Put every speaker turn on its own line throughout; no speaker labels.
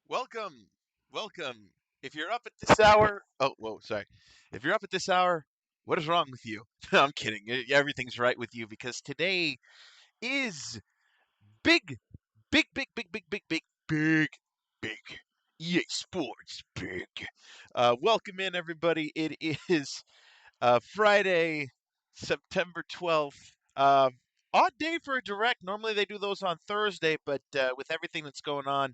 Welcome, welcome. If you're up at this hour, oh, whoa, sorry. If you're up at this hour, what is wrong with you? I'm kidding. Everything's right with you because today is big, big, big EA Sports big. Welcome in, everybody. It is Friday, September 12th. Odd day for a direct. Normally they do those on Thursday, but with everything that's going on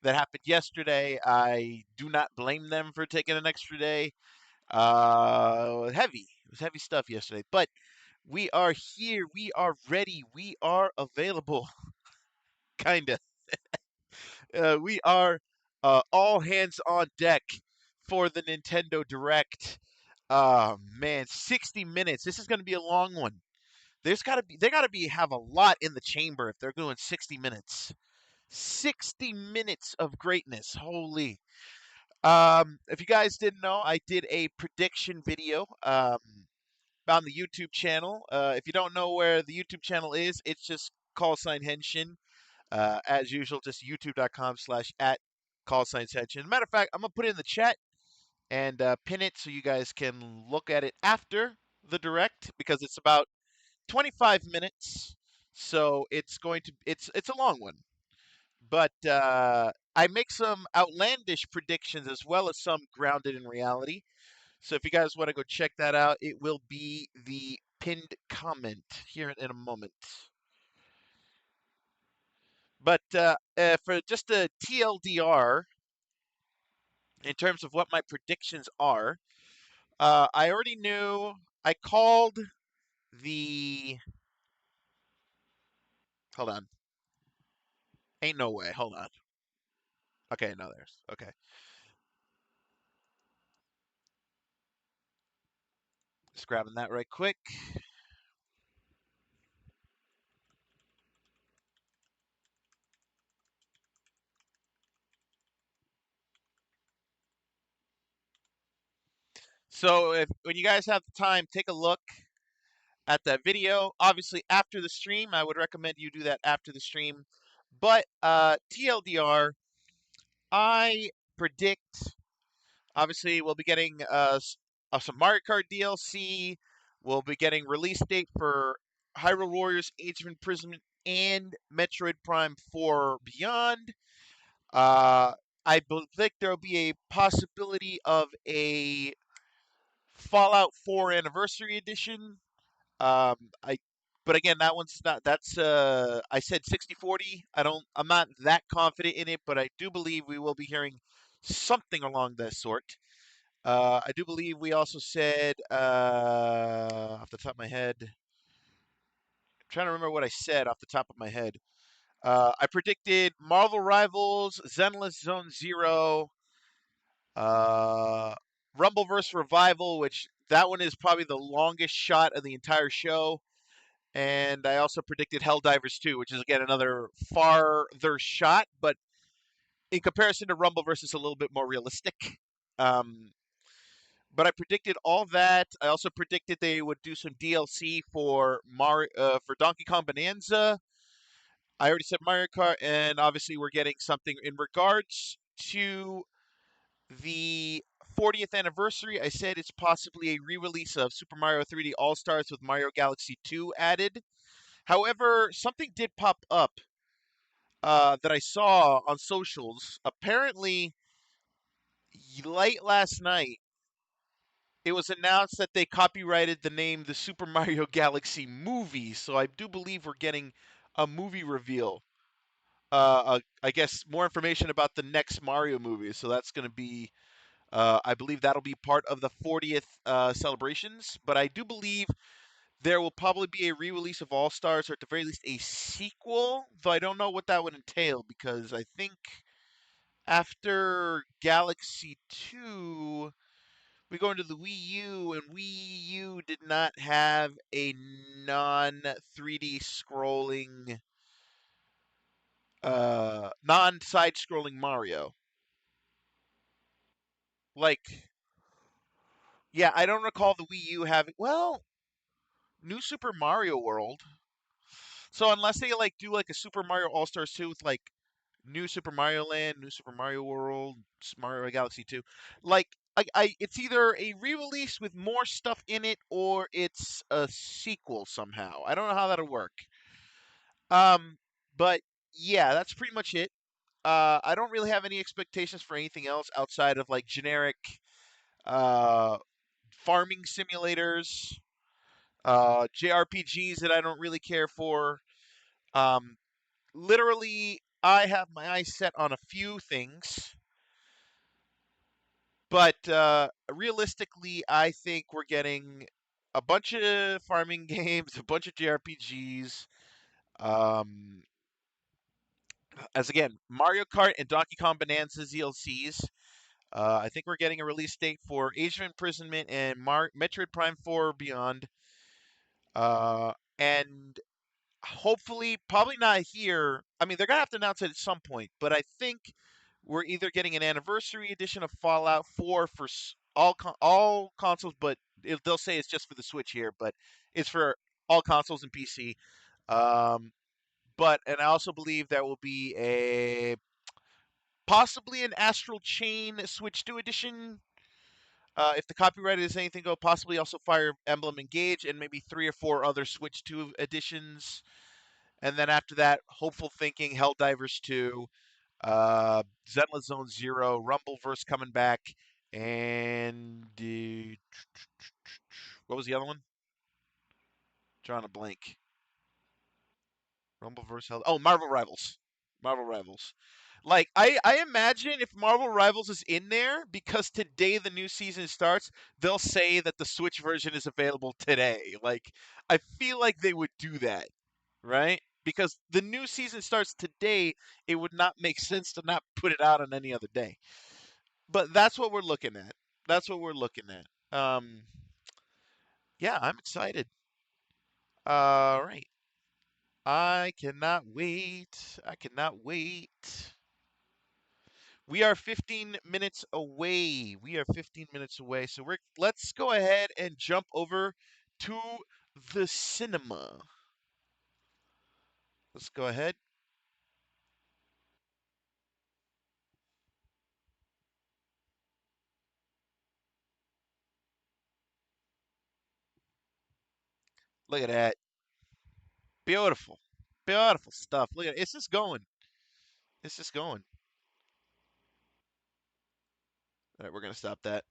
that happened yesterday, I do not blame them for taking an extra day. Heavy. It was heavy stuff yesterday, but we are here. We are ready. We are available. Kinda. We are all hands on deck for the Nintendo Direct. Man, 60 minutes. This is going to be a long one. They got to be have a lot in the chamber if they're doing 60 minutes. 60 minutes of greatness. Holy. If you guys didn't know, I did a prediction video on the YouTube channel. If you don't know where the YouTube channel is, it's just call sign Henshin. As usual, just youtube.com/at call sign Henshin. Matter of fact, I'm gonna put it in the chat and pin it so you guys can look at it after the direct because it's about 25 minutes. So it's a long one. But I make some outlandish predictions as well as some grounded in reality. So if you guys want to go check that out, it will be the pinned comment here in a moment. But for just a TLDR, in terms of what my predictions are, I already knew. I called the. Hold on. Ain't no way. Hold on. Okay, no, there's. Okay. Just grabbing that right quick. So when you guys have the time, take a look at that video. Obviously, after the stream, I would recommend you do that after the stream. But TLDR, I predict. Obviously, we'll be getting some Mario Kart DLC. We'll be getting release date for Hyrule Warriors: Age of Imprisonment and Metroid Prime 4 Beyond. Uh, I think there will be a possibility of a Fallout 4 Anniversary Edition. I but again, that one's not that's I said 60-40. I'm not that confident in it, but I do believe we will be hearing something along that sort. I do believe we also said off the top of my head. I'm trying to remember what I said off the top of my head. I predicted Marvel Rivals, Zenless Zone Zero, uh, Rumbleverse Revival, which that one is probably the longest shot of the entire show. And I also predicted Helldivers 2, which is again another farther shot, but in comparison to Rumbleverse, it's a little bit more realistic. Um, but I predicted all that. I also predicted they would do some DLC for Donkey Kong Bonanza. I already said Mario Kart, and obviously we're getting something in regards to the 40th anniversary. I said it's possibly a re-release of Super Mario 3D All Stars with Mario Galaxy 2 added. However, something did pop up that I saw on socials. Apparently, late last night, it was announced that they copyrighted the name the Super Mario Galaxy movie. So I do believe we're getting a movie reveal. I guess more information about the next Mario movie. So that's going to be, I believe that'll be part of the 40th celebrations. But I do believe there will probably be a re-release of All Stars, or at the very least a sequel. Though I don't know what that would entail because I think after Galaxy 2, we go into the Wii U, and Wii U did not have a non 3D scrolling, non side scrolling Mario. Like, yeah, I don't recall the Wii U having. Well, New Super Mario World. So unless they like do like a Super Mario All Stars 2 with like New Super Mario Land, New Super Mario World, Mario Galaxy 2. Like, it's either a re-release with more stuff in it or it's a sequel somehow. I don't know how that'll work. Um, but yeah, that's pretty much it. I don't really have any expectations for anything else outside of like generic uh, farming simulators, JRPGs that I don't really care for. Um, Literally, I have my eyes set on a few things, but realistically, I think we're getting a bunch of farming games, a bunch of JRPGs. Um, as again, Mario Kart and Donkey Kong Bonanza DLCs. I think we're getting a release date for Age of Imprisonment and Metroid Prime 4 Beyond. And hopefully, probably not here. I mean, they're gonna have to announce it at some point, but I think we're either getting an anniversary edition of Fallout 4 for all consoles, but they'll say it's just for the Switch here, but it's for all consoles and PC. Um, and I also believe there will be a possibly an Astral Chain Switch 2 edition. If the copyright is anything go, possibly also Fire Emblem Engage and maybe 3 or 4 other Switch 2 editions. And then after that, hopeful thinking, Helldivers 2, Zenless Zone Zero, Rumbleverse coming back, and what was the other one? Drawing a blank. Rumbleverse, Marvel Rivals. Marvel Rivals. Like I imagine if Marvel Rivals is in there because today the new season starts, they'll say that the Switch version is available today. Like I feel like they would do that, right? Because the new season starts today, it would not make sense to not put it out on any other day. But that's what we're looking at. That's what we're looking at. Yeah, I'm excited. All right. I cannot wait. I cannot wait. We are 15 minutes away. We are 15 minutes away. So let's go ahead and jump over to the cinema. Let's go ahead. Look at that. Beautiful. Beautiful stuff. Look at it. It's just going. It's just going. All right, we're going to stop that.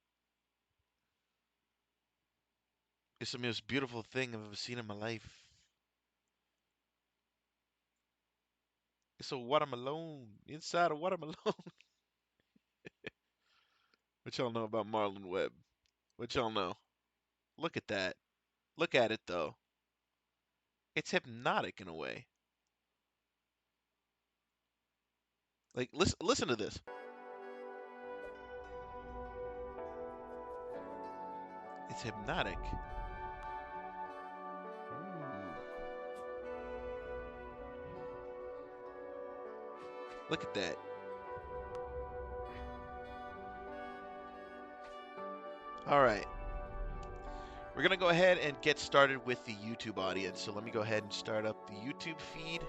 It's the most beautiful thing I've ever seen in my life. It's a watermelon. Inside a watermelon. What y'all know about Marlon Webb? What y'all know? Look at that. Look at it, though. It's hypnotic in a way. Like, listen to this. It's hypnotic. Ooh. Look at that. All right. We're going to go ahead and get started with the YouTube audience. So let me go ahead and start up the YouTube feed.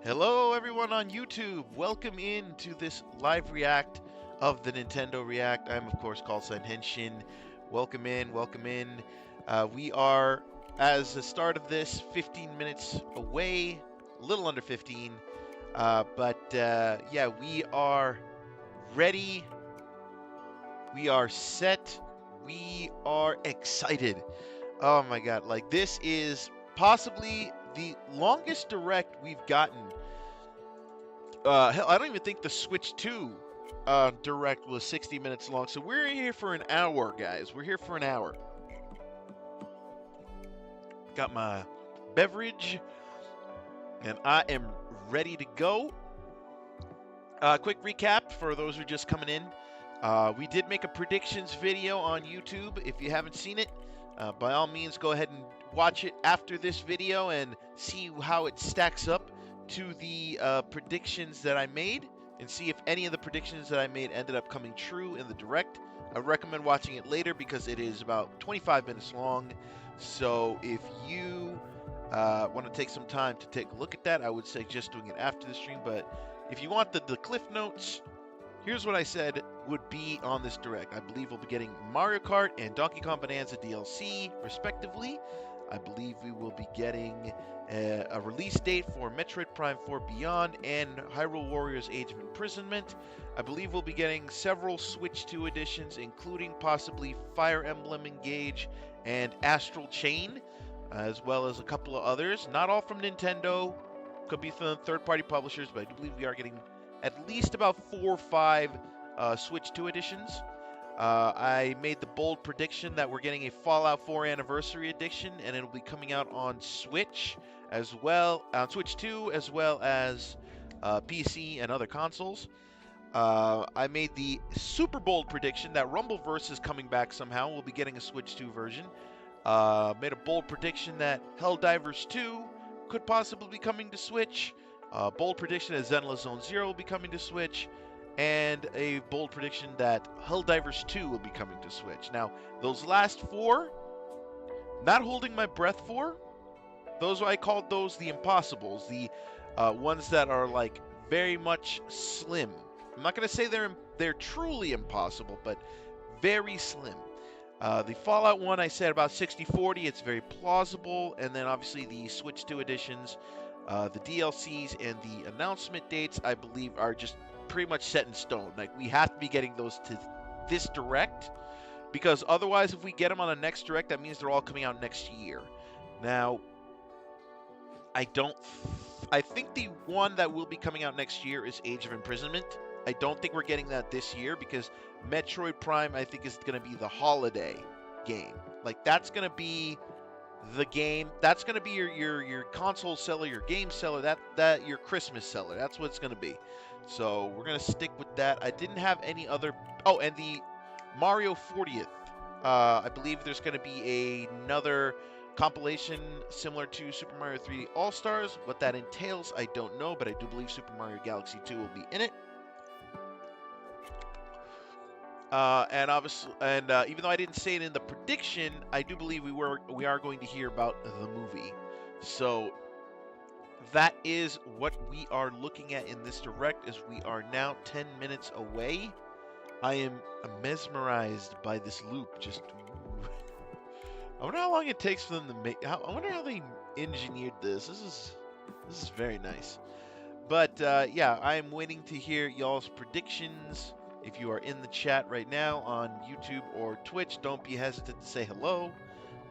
Hello, everyone on YouTube. Welcome in to this live react of the Nintendo React. I'm, of course, Callsign Henshin. Welcome in, welcome in. We are, as the start of this, 15 minutes away, a little under 15. Yeah, we are ready. We are set. We are excited. Oh my God. Like, this is possibly the longest direct we've gotten. Hell, I don't even think the Switch 2 direct was 60 minutes long. So we're here for an hour, guys. We're here for an hour. Got my beverage, and I am ready to go. Quick recap for those who are just coming in. We did make a predictions video on YouTube. If you haven't seen it, by all means, go ahead and watch it after this video and see how it stacks up to the predictions that I made, and see if any of the predictions that I made ended up coming true in the direct. I recommend watching it later because it is about 25 minutes long. So if you want to take some time to take a look at that, I would suggest doing it after the stream. But if you want the cliff notes, here's what I said would be on this direct. I believe we'll be getting Mario Kart and Donkey Kong Bonanza DLC, respectively. I believe we will be getting a release date for Metroid Prime 4 Beyond and Hyrule Warriors Age of Imprisonment. I believe we'll be getting several Switch 2 editions, including possibly Fire Emblem Engage and Astral Chain, as well as a couple of others. Not all from Nintendo. Could be from third-party publishers, but I do believe we are getting at least about 4 or 5 Switch 2 editions. I made the bold prediction that we're getting a Fallout 4 Anniversary Edition, and it'll be coming out on Switch as well, on Switch 2, as well as PC and other consoles. I made the super bold prediction that Rumbleverse is coming back somehow. We'll be getting a Switch 2 version. Made a bold prediction that Helldivers 2 could possibly be coming to Switch. Bold prediction that Zenless Zone Zero will be coming to Switch. And a bold prediction that Helldivers 2 will be coming to Switch. Now, those last 4, not holding my breath for. Those, I called those the impossibles. The ones that are like very much slim. I'm not going to say they're truly impossible, but very slim. The Fallout one, I said about 60-40. It's very plausible. And then obviously the Switch 2 editions, the DLCs, and the announcement dates, I believe, are just pretty much set in stone. Like, we have to be getting those to this direct, because otherwise, if we get them on the next direct, that means they're all coming out next year. Now, I think the one that will be coming out next year is Age of Imprisonment. I don't think we're getting that this year, because Metroid Prime, I think, is going to be the holiday game. Like, that's going to be the game. That's going to be your console seller, your game seller, that your Christmas seller. That's what it's going to be. So we're going to stick with that. I didn't have any other... Oh, and the Mario 40th. I believe there's going to be another compilation similar to Super Mario 3D All-Stars. What that entails, I don't know, but I do believe Super Mario Galaxy 2 will be in it. And obviously, even though I didn't say it in the prediction, I do believe we are going to hear about the movie. So that is what we are looking at in this direct, as we are now 10 minutes away. I am mesmerized by this loop. Just, I wonder how long it takes for them to make. I wonder how they engineered this. This is very nice. But yeah, I am waiting to hear y'all's predictions. If you are in the chat right now on YouTube or Twitch, don't be hesitant to say hello.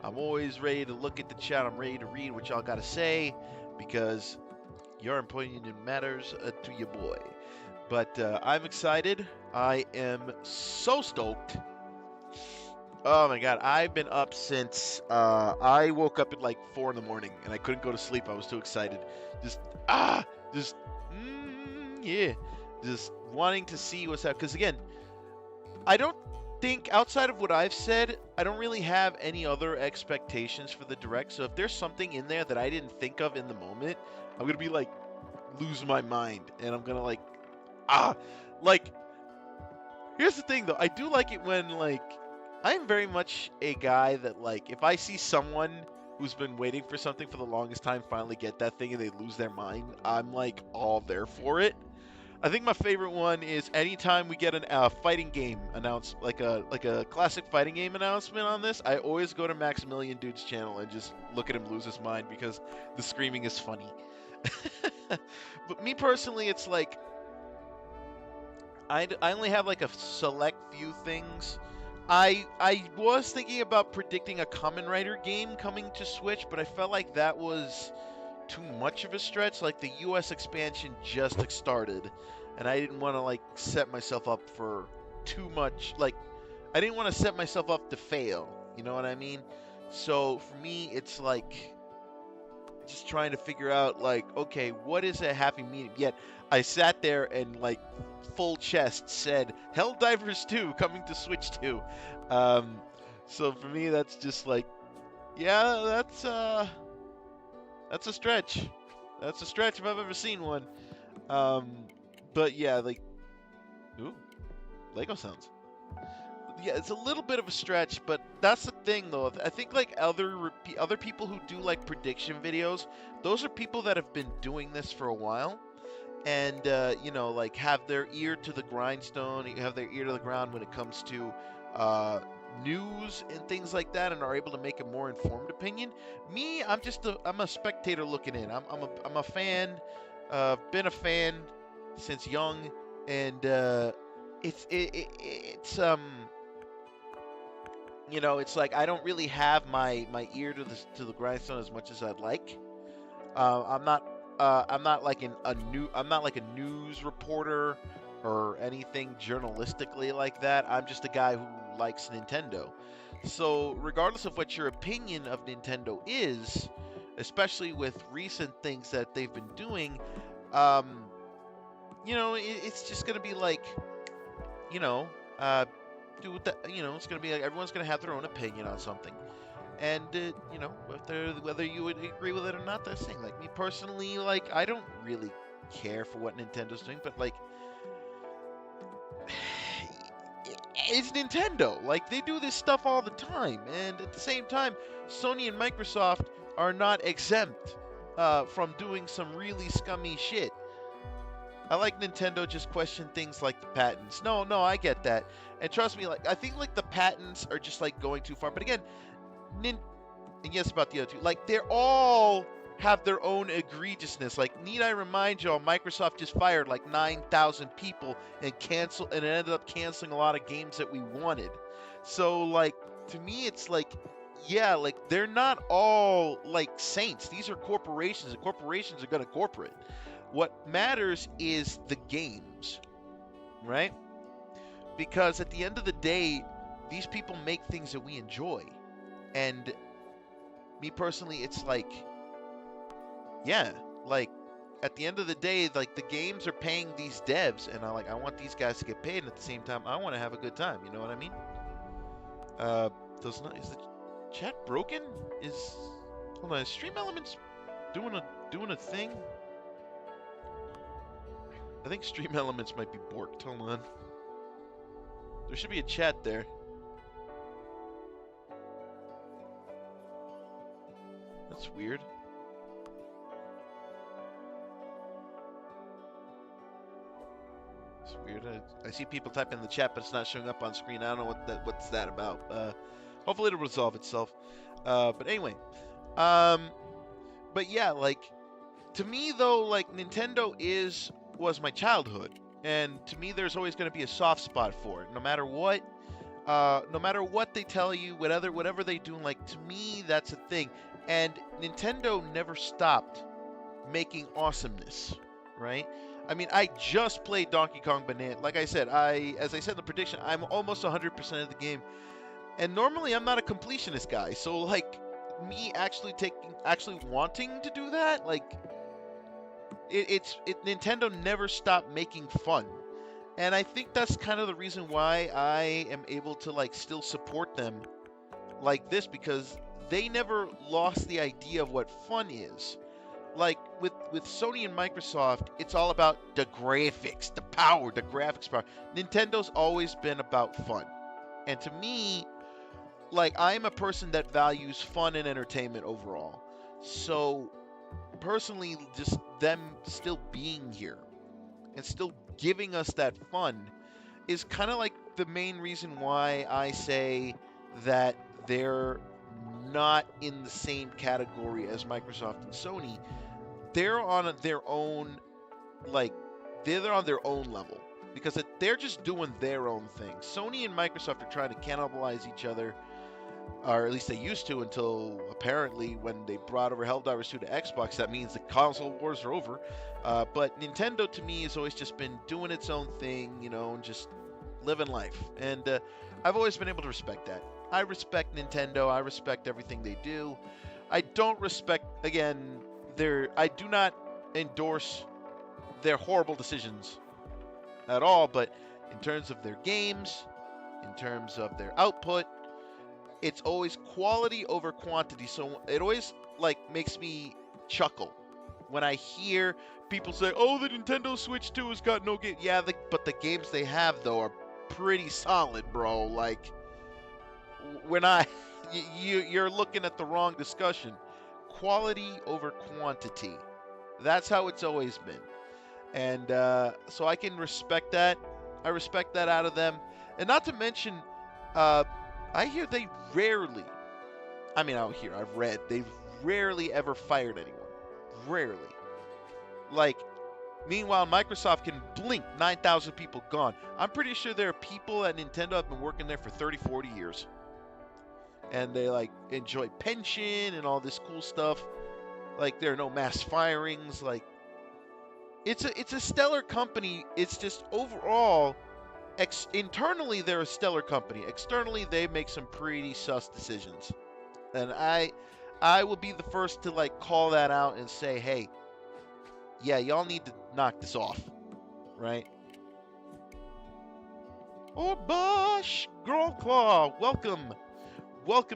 I'm always ready to look at the chat. I'm ready to read what y'all got to say, because your opinion matters to your boy. But I'm excited. I am so stoked. Oh my god, I've been up since I woke up at like 4 in the morning and I couldn't go to sleep. I was too excited. Yeah. Just wanting to see what's happening. Because again, I don't think, outside of what I've said, I don't really have any other expectations for the direct. So if there's something in there that I didn't think of in the moment, I'm going to be like, lose my mind. And I'm going to like, here's the thing though. I do like it when, like, I'm very much a guy that, like, if I see someone who's been waiting for something for the longest time finally get that thing and they lose their mind, I'm like all there for it. I think my favorite one is anytime we get a fighting game announced, like a classic fighting game announcement on this, I always go to Maximilian Dude's channel and just look at him lose his mind, because the screaming is funny. But me personally, it's like, I only have like a select few things. I was thinking about predicting a Kamen Rider game coming to Switch, but I felt like that was too much of a stretch. Like, the US expansion just started, and I didn't want to like set myself up for too much. Like, I didn't want to set myself up to fail, you know what I mean? So for me, it's like just trying to figure out, like, okay, what is a happy medium? Yet I sat there and like full chest said Helldivers 2 coming to Switch 2. So for me, that's just like, Yeah, that's a stretch. That's a stretch if I've ever seen one. Um, but yeah, like, ooh, Lego sounds. Yeah, it's a little bit of a stretch, but that's the thing though. I think like other people who do like prediction videos, those are people that have been doing this for a while, and like have their ear to the grindstone, have their ear to the ground when it comes to uh, news and things like that, and are able to make a more informed opinion. Me, I'm a spectator looking in. I'm a fan, been a fan since young, and it's like I don't really have my ear to the grindstone as much as I'd like. I'm not I'm not like a news reporter or anything journalistically like that. I'm just a guy who likes Nintendo. So regardless of what your opinion of Nintendo is, especially with recent things that they've been doing, um, it's just gonna be like, you know, uh, do that. It's gonna be like everyone's gonna have their own opinion on something. And whether you would agree with it or not, that's the thing. Like me personally, like I don't really care for what Nintendo's doing, but like it's Nintendo. Like they do this stuff all the time, and at the same time, Sony and Microsoft are not exempt from doing some really scummy shit. I like Nintendo just question things like the patents. No, no, I get that, and trust me, like I think like the patents are just like going too far. But again, Nin- and yes, about the other two. Like they're all have their own egregiousness. Like, need I remind y'all, Microsoft just fired like 9,000 people and ended up canceling a lot of games that we wanted. So like to me, it's like, yeah, like they're not all like saints. These are corporations, and corporations are gonna corporate. What matters is the games, right? Because at the end of the day, these people make things that we enjoy. And me personally, it's like, yeah, like at the end of the day, like the games are paying these devs, and I want these guys to get paid, and at the same time, I want to have a good time. You know what I mean? Uh, is the chat broken? Is Hold on, is Stream Elements doing a thing? I think Stream Elements might be borked. Hold on, there should be a chat there. That's weird. It's weird. I see people typing in the chat, but it's not showing up on screen. I don't know what's that about. Hopefully it'll resolve itself. But anyway, um, but yeah, like to me though, like Nintendo was my childhood, and to me there's always going to be a soft spot for it, no matter what. No matter what they tell you, whatever they do, like to me that's a thing. And Nintendo never stopped making awesomeness, right? I mean, I just played Donkey Kong Banana. Like I said, as I said in the prediction, I'm almost 100% of the game, and normally I'm not a completionist guy. So like me actually wanting to do that, like Nintendo never stopped making fun. And I think that's kind of the reason why I am able to like still support them like this, because they never lost the idea of what fun is. Like with Sony and Microsoft, it's all about the graphics, the power, the graphics power. Nintendo's always been about fun. And to me, like I'm a person that values fun and entertainment overall. So personally, just them still being here and still giving us that fun is kind of like the main reason why I say that they're not in the same category as Microsoft and Sony. They're on their own, like they're on their own level, because they're just doing their own thing. Sony and Microsoft are trying to cannibalize each other, or at least they used to, until apparently when they brought over Helldivers 2 to Xbox, that means the console wars are over. But Nintendo to me has always just been doing its own thing, and just living life. And I've always been able to respect that. I respect Nintendo. I respect everything they do. I don't respect, again, I do not endorse their horrible decisions at all, but in terms of their games, in terms of their output, it's always quality over quantity. So it always like makes me chuckle when I hear people say, "Oh, the Nintendo Switch 2 has got no game." Yeah, but the games they have though are pretty solid, bro. Like we're not you're looking at the wrong discussion. Quality over quantity. That's how it's always been. And so I can respect that. I respect that out of them. And not to mention, I hear they rarely, I mean, out here, I've read, they've rarely ever fired anyone. Rarely. Like, meanwhile, Microsoft can blink, 9,000 people gone. I'm pretty sure there are people at Nintendo have been working there for 30, 40 years. And they, like, enjoy pension and all this cool stuff. Like, there are no mass firings. Like, it's a stellar company. It's just overall, internally they're a stellar company. Externally, they make some pretty sus decisions. And I will be the first to like call that out and say, hey, yeah, y'all need to knock this off, right? Oh, Bosch Girlclaw, welcome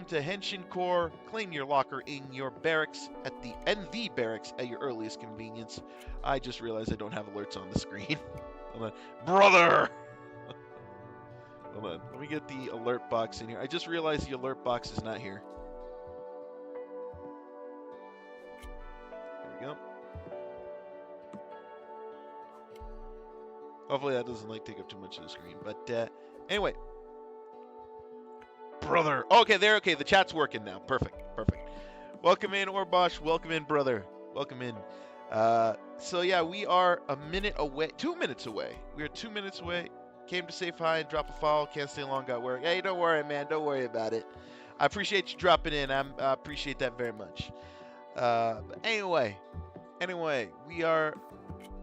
to Henshin Core. Claim your locker in your barracks at the NV barracks at your earliest convenience. I just realized I don't have alerts on the screen. Hold on, brother. Hold on, let me get the alert box in here. I just realized the alert box is not here. There we go. Hopefully that doesn't like take up too much of the screen. But anyway, brother. Okay, there. Okay, the chat's working now. Perfect. Welcome in, Orbosh. Welcome in, brother. Welcome in. So yeah, we are 2 minutes away. We are 2 minutes away. Came to say hi and drop a follow. Can't stay long. Got work. Hey, don't worry, man. Don't worry about it. I appreciate you dropping in. I appreciate that very much. Anyway, we are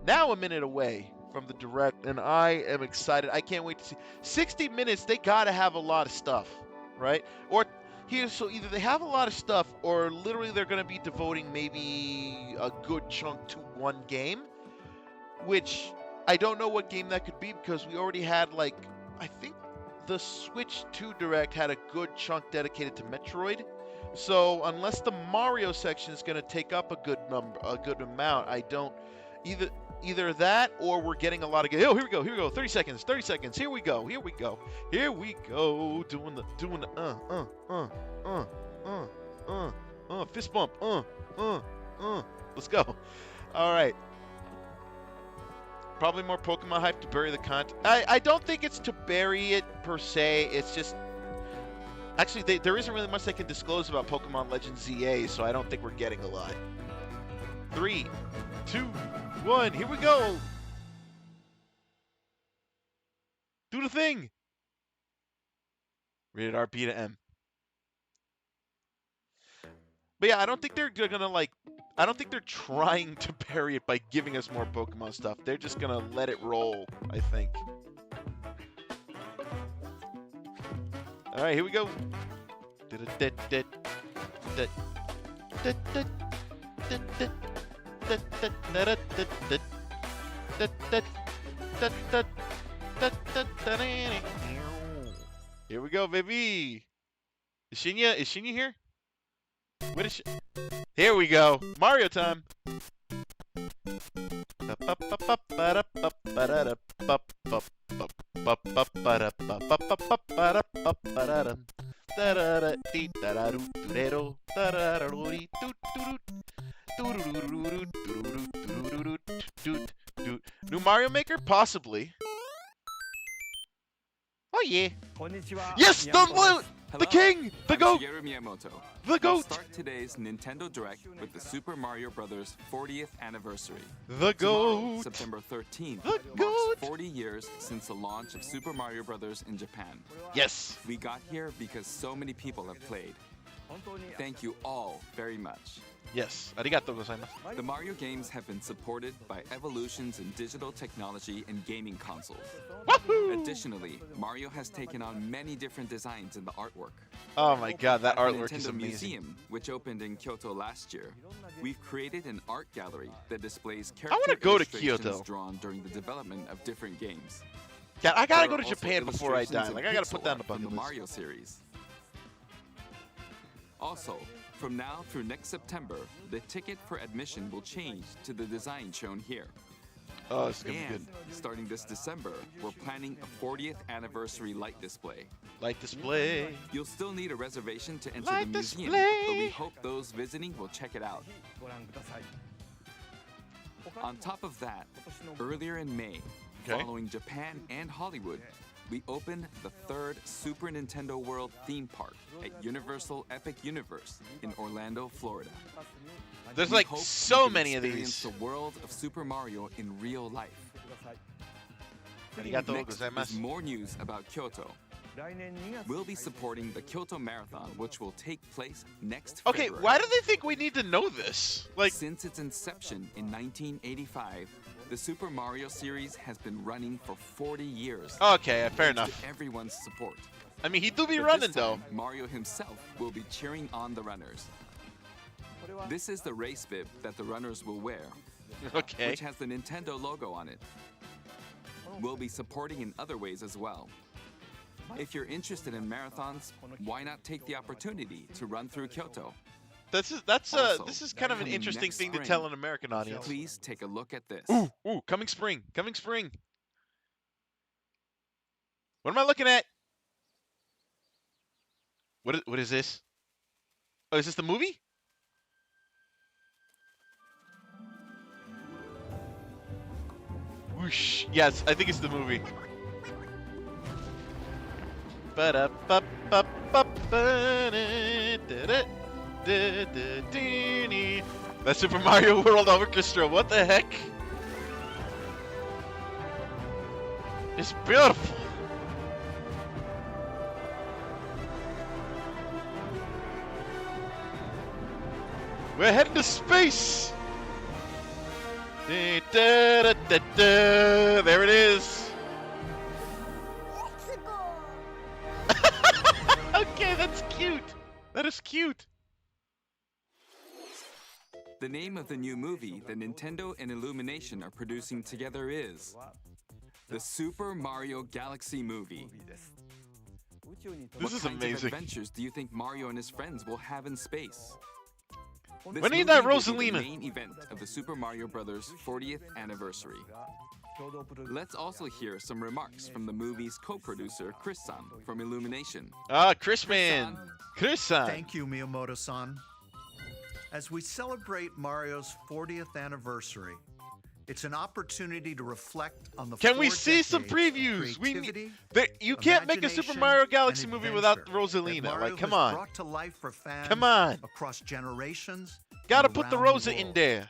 now 1 minute away from the direct, and I am excited. I can't wait to see. 60 minutes. They gotta have a lot of stuff, right? Or here, so either they have a lot of stuff, or literally they're gonna be devoting maybe a good chunk to one game, which I don't know what game that could be because we already had like, I think the Switch 2 Direct had a good chunk dedicated to Metroid. So unless the Mario section is going to take up a good amount, I don't either that or we're getting a lot of here we go. 30 seconds. Here we go. Doing the fist bump. Let's go. All right. Probably more Pokemon hype to bury the content. I don't think it's to bury it per se. It's just actually there isn't really much they can disclose about Pokemon Legends ZA, so I don't think we're getting a lot. 3, 2, 1, here we go. Do the thing. Rated R B to M. But yeah, I don't think they're gonna like. I don't think they're trying to bury it by giving us more Pokemon stuff. They're just gonna let it roll, I think. All right, here we go. Here we go, baby. Is Shinya here? What is she? Here we go. Mario time. New Mario Maker? Possibly. Oh yeah. Yes, the king, the goat,
Shigeru Miyamoto.
the goat,
Start today's Nintendo Direct with the Super Mario Bros. 40th anniversary.
the
Tomorrow,
goat.
September 13th,
The
marks
goat.
40 years since the launch of Super Mario Bros. In Japan.
Yes.
We got here because so many people have played. Thank you all very much.
Yes. Arigatou gozaimasu.
The Mario games have been supported by evolutions in digital technology and gaming consoles.
Woohoo!
Additionally, Mario has taken on many different designs in the artwork.
Oh my god, that
At the
artwork is
Nintendo
amazing.
Museum, which opened in Kyoto last year, we've created an art gallery that displays
wanna
character
go to
illustrations
Kyoto.
drawn during the development of different games.
God, I gotta
There
go
are
to
also
Japan before I die.
illustrations
Like
and
I gotta
pixel
put that on
art
the
from
bucket
the
list.
Mario series. Also, from now through next September, the ticket for admission will change to the design shown here.
Oh, this is gonna be good.
And starting this December, we're planning a 40th anniversary light display.
Light display.
You'll still need a reservation to enter
Light
the museum,
display.
but we hope those visiting will check it out. On top of that, earlier in May,
Okay.
following Japan and Hollywood, we opened the third Super Nintendo World theme park at Universal Epic Universe in Orlando, Florida.
There's
We
like
hope
so
you can
many of
experience
these.
the world of Super Mario in real life.
Arigatou
Next is
gozaimasu.
more news about Kyoto. We'll be supporting the Kyoto Marathon, which will take place next
Okay,
February.
why do they think we need to know this? Like,
Since its inception in 1985, the Super Mario series has been running for 40 years.
okay, fair
thanks
enough.
to everyone's support.
I mean, he do be
But
running
this
though.
time, Mario himself will be cheering on the runners. This is the race bib that the runners will wear,
Okay.
which has the Nintendo logo on it. We'll be supporting in other ways as well. If you're interested in marathons, why not take the opportunity to run through Kyoto?
This
Also,
is kind of an
coming
interesting
next
thing to
spring,
tell an American audience.
Please take a look at this.
Ooh, coming spring, coming spring. What am I looking at? What is this? Oh, is this the movie? Whoosh. Yes, I think it's the movie. That's Super Mario World Orchestra. What the heck? It's beautiful. We're heading to space. There it is. Okay, that's cute. That is cute.
The name of the new movie that Nintendo and Illumination are producing together is the Super Mario Galaxy Movie.
This
What
is
kinds
amazing.
of adventures do you think Mario and his friends will have in space? This
When need
movie
that
will be
Rosalina?
the main event of the Super Mario Bros. 40th anniversary. Let's also hear some remarks from the movie's co-producer Chris-san from Illumination.
Ah, Chris man. Chris-san.
Thank you, Miyamoto-san. As we celebrate Mario's 40th anniversary, it's an opportunity to reflect on the
Can we
4
see some
decades of
previews? We need,
creativity,
you can't make a Super
imagination,
Mario Galaxy
and
movie without
adventure
Rosalina.
that Mario
Like, come
has
on.
brought to life for fans
Come on.
across generations.
Gotta
and
put the
around
Rosa in
world.
there.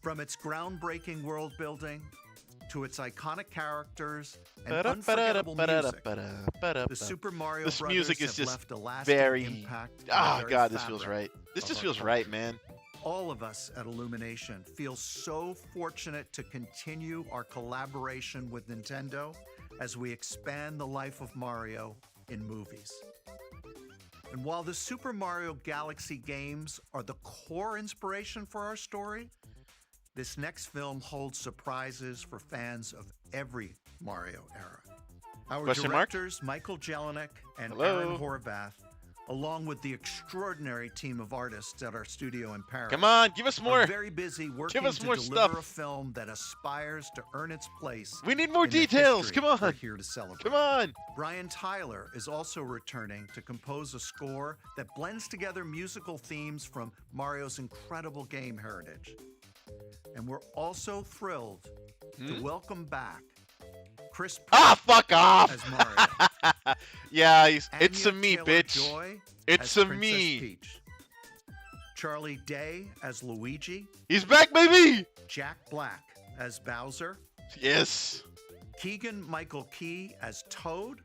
From its groundbreaking world building to its iconic characters and unforgettable music, the Super Mario
This
Brothers
music is
have
just
left a lasting
very.
impact. in the
Ah,
very
God, this feels
fabric
right. This
of
just
our
feels
culture.
right, man.
All of us at Illumination feel so fortunate to continue our collaboration with Nintendo as we expand the life of Mario in movies. And while the Super Mario Galaxy games are the core inspiration for our story, this next film holds surprises for fans of every Mario era. Our
Question mark?
directors, Michael Jelinek and
Hello?
Aaron Horvath, along with the extraordinary team of artists at our studio in Paris,
Come on, give us
are
more.
very busy working
us
to
more
deliver
stuff.
a film that aspires to earn its place.
We need more
in the
details.
history
Come
we're
on.
here to celebrate.
Come on.
Brian Tyler is also returning to compose a score that blends together musical themes from Mario's incredible game heritage. And we're also thrilled to welcome back Chris Pratt
Ah, fuck off.
as Mario.
Yeah, it's a
Anya
me,
Taylor-Joy
bitch. It's
as
a
Princess
me.
Peach. Charlie Day as Luigi.
He's back, baby.
Jack Black as Bowser.
Yes.
Keegan Michael Key as Toad.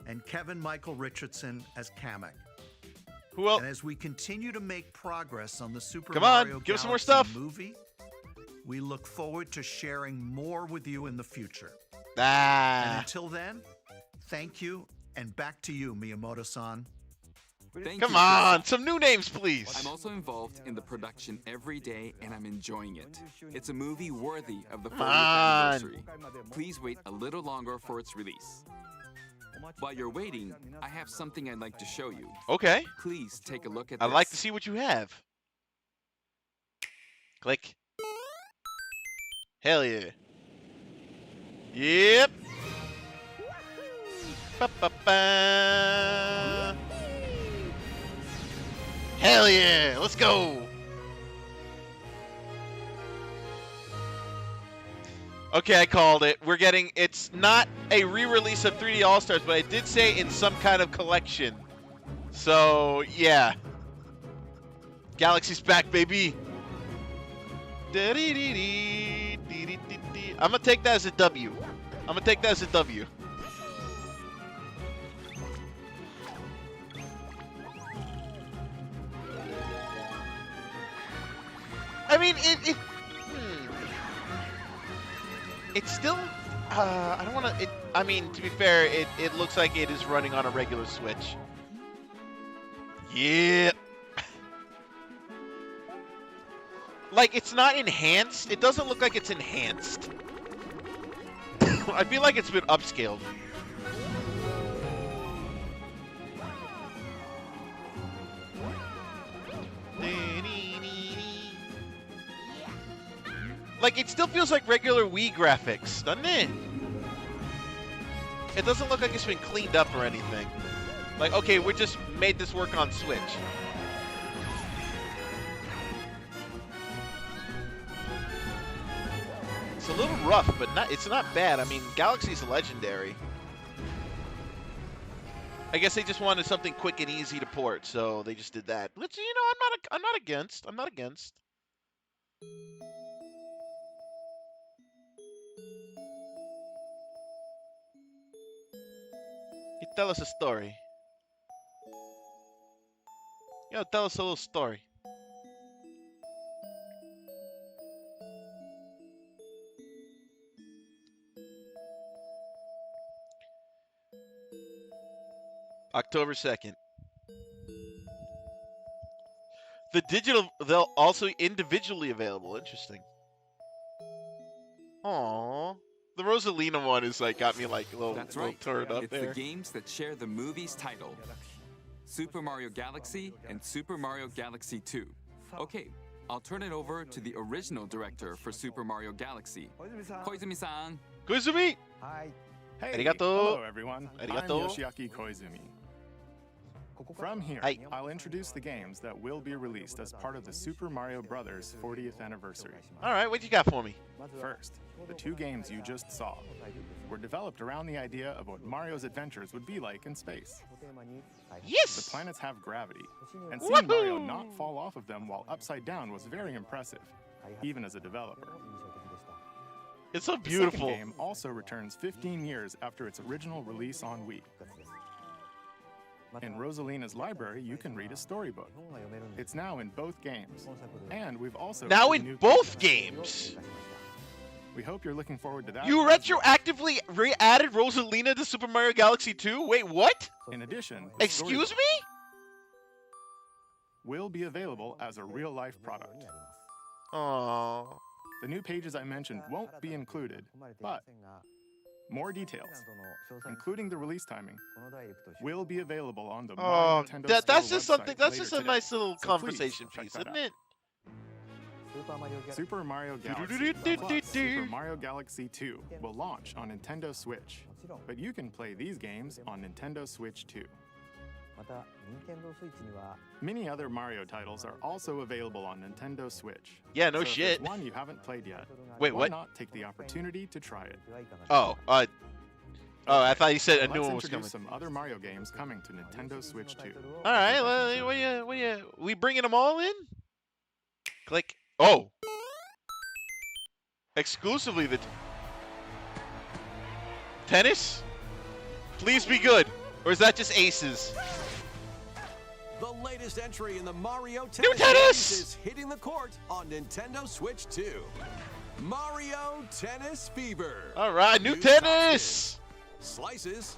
And Kevin Michael Richardson as Kamek.
Who else?
And as we continue to make progress on the Super
Come on,
Mario
give us some more
Galaxy
stuff.
movie, we look forward to sharing more with you in the future. And
Ah.
until then, thank you, and back to you, Miyamoto-san.
Thank
Come
you,
on,
Chris.
some new names, please.
I'm also involved in the production every day and I'm enjoying it. It's a movie worthy of the 40th
on.
anniversary. Please wait a little longer for its release. While you're waiting, I have something I'd like to show you.
Okay.
Please take a look at
I'd
this.
like to see what you have. Click. Hell yeah. Yep. Ba-ba-ba. Hell yeah. Let's go. Okay, I called it. We're getting, it's not a re-release of 3D All-Stars, but I did say in some kind of collection. So, yeah. Galaxy's back, baby. I'm gonna take that as a W. I'm gonna take that as a W. I mean, it's still, I don't want to, I mean, to be fair, it looks like it is running on a regular Switch. Yeah. Like, it's not enhanced. It doesn't look like it's enhanced. I feel like it's been upscaled. Like, it still feels like regular Wii graphics, doesn't it? It doesn't look like it's been cleaned up or anything. Like, okay, we just made this work on Switch. It's a little rough, but it's not bad. I mean, Galaxy's legendary. I guess they just wanted something quick and easy to port, so they just did that. Which, you know, I'm not against. I'm not against. You tell us a story. You know, tell us a little story. October 2nd. The digital, they'll also individually available. Interesting. Aww. The Rosalina one is like, got me like a little,
That's
little
right.
turned up
It's
there.
the games that share the movie's title. Super Mario Galaxy and Super Mario Galaxy 2. Okay, I'll turn it over to the original director for Super Mario Galaxy, Koizumi-san.
Koizumi!
Hey,
Arigato.
hello everyone.
Arigato.
I'm Yoshiaki Koizumi. From here,
Hi.
I'll introduce the games that will be released as part of the Super Mario Bros. 40th anniversary.
Alright, what you got for me?
First, the two games you just saw were developed around the idea of what Mario's adventures would be like in space.
Yes!
The planets have gravity, and seeing Mario
Woohoo!
not fall off of them while upside down was very impressive, even as a developer.
It's so
The
beautiful.
second game also returns 15 years after its original release on Wii. In Rosalina's library, you can read a storybook. It's now in both games. And we've also
Now
added
in
new
both
characters.
games!
We hope you're looking forward to that.
You
as well.
retroactively re-added Rosalina to Super Mario Galaxy 2? Wait, what?
In addition, the
Excuse
storybook
me?
will be available as a real-life product.
Aww.
The new pages I mentioned won't be included, but more details, including the release timing, will be available on the My
Oh,
Nintendo
that's
Store
just something.
website
That's
later
just a
today.
nice little
So please
conversation
check
piece,
that
isn't
out.
it?
Super Mario Galaxy plus Super Mario Galaxy 2 will launch on Nintendo Switch, but you can play these games on Nintendo Switch too. Many other Mario titles are also available on Nintendo Switch.
Yeah, no
So if
shit.
there's one you haven't played yet,
Wait,
why
what?
not take the opportunity to try it?
Oh, I thought you said a new
Let's
one was coming.
introduce some other Mario games coming to Nintendo Switch too.
All right, well, we bringing them all in? Click. Oh, exclusively the tennis. Please be good, or is that just aces?
The latest entry in the Mario
New
Tennis
tennis!
series is hitting the court on Nintendo Switch 2. Mario Tennis Fever.
All right, new
New
tennis.
Slices,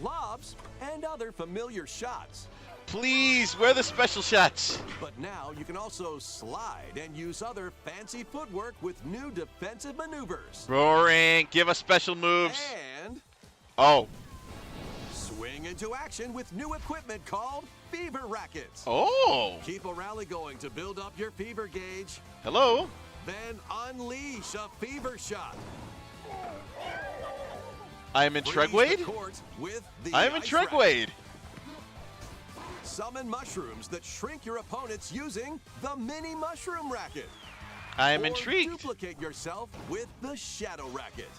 lobs, and other familiar shots.
Please, where are the special shots?
But now you can also slide and use other fancy footwork with new defensive maneuvers.
Roaring, give us special moves.
And
Oh,
Swing into action with new equipment called Fever Rackets.
Oh,
Keep a rally going to build up your fever gauge.
hello.
Then unleash a fever shot.
I am in
Freeze the
Tregwade.
court with the
I am in
ice racket.
Tregwade.
Summon mushrooms that shrink your opponents using the mini mushroom racket.
I am
Or
intrigued.
Duplicate yourself with the shadow racket.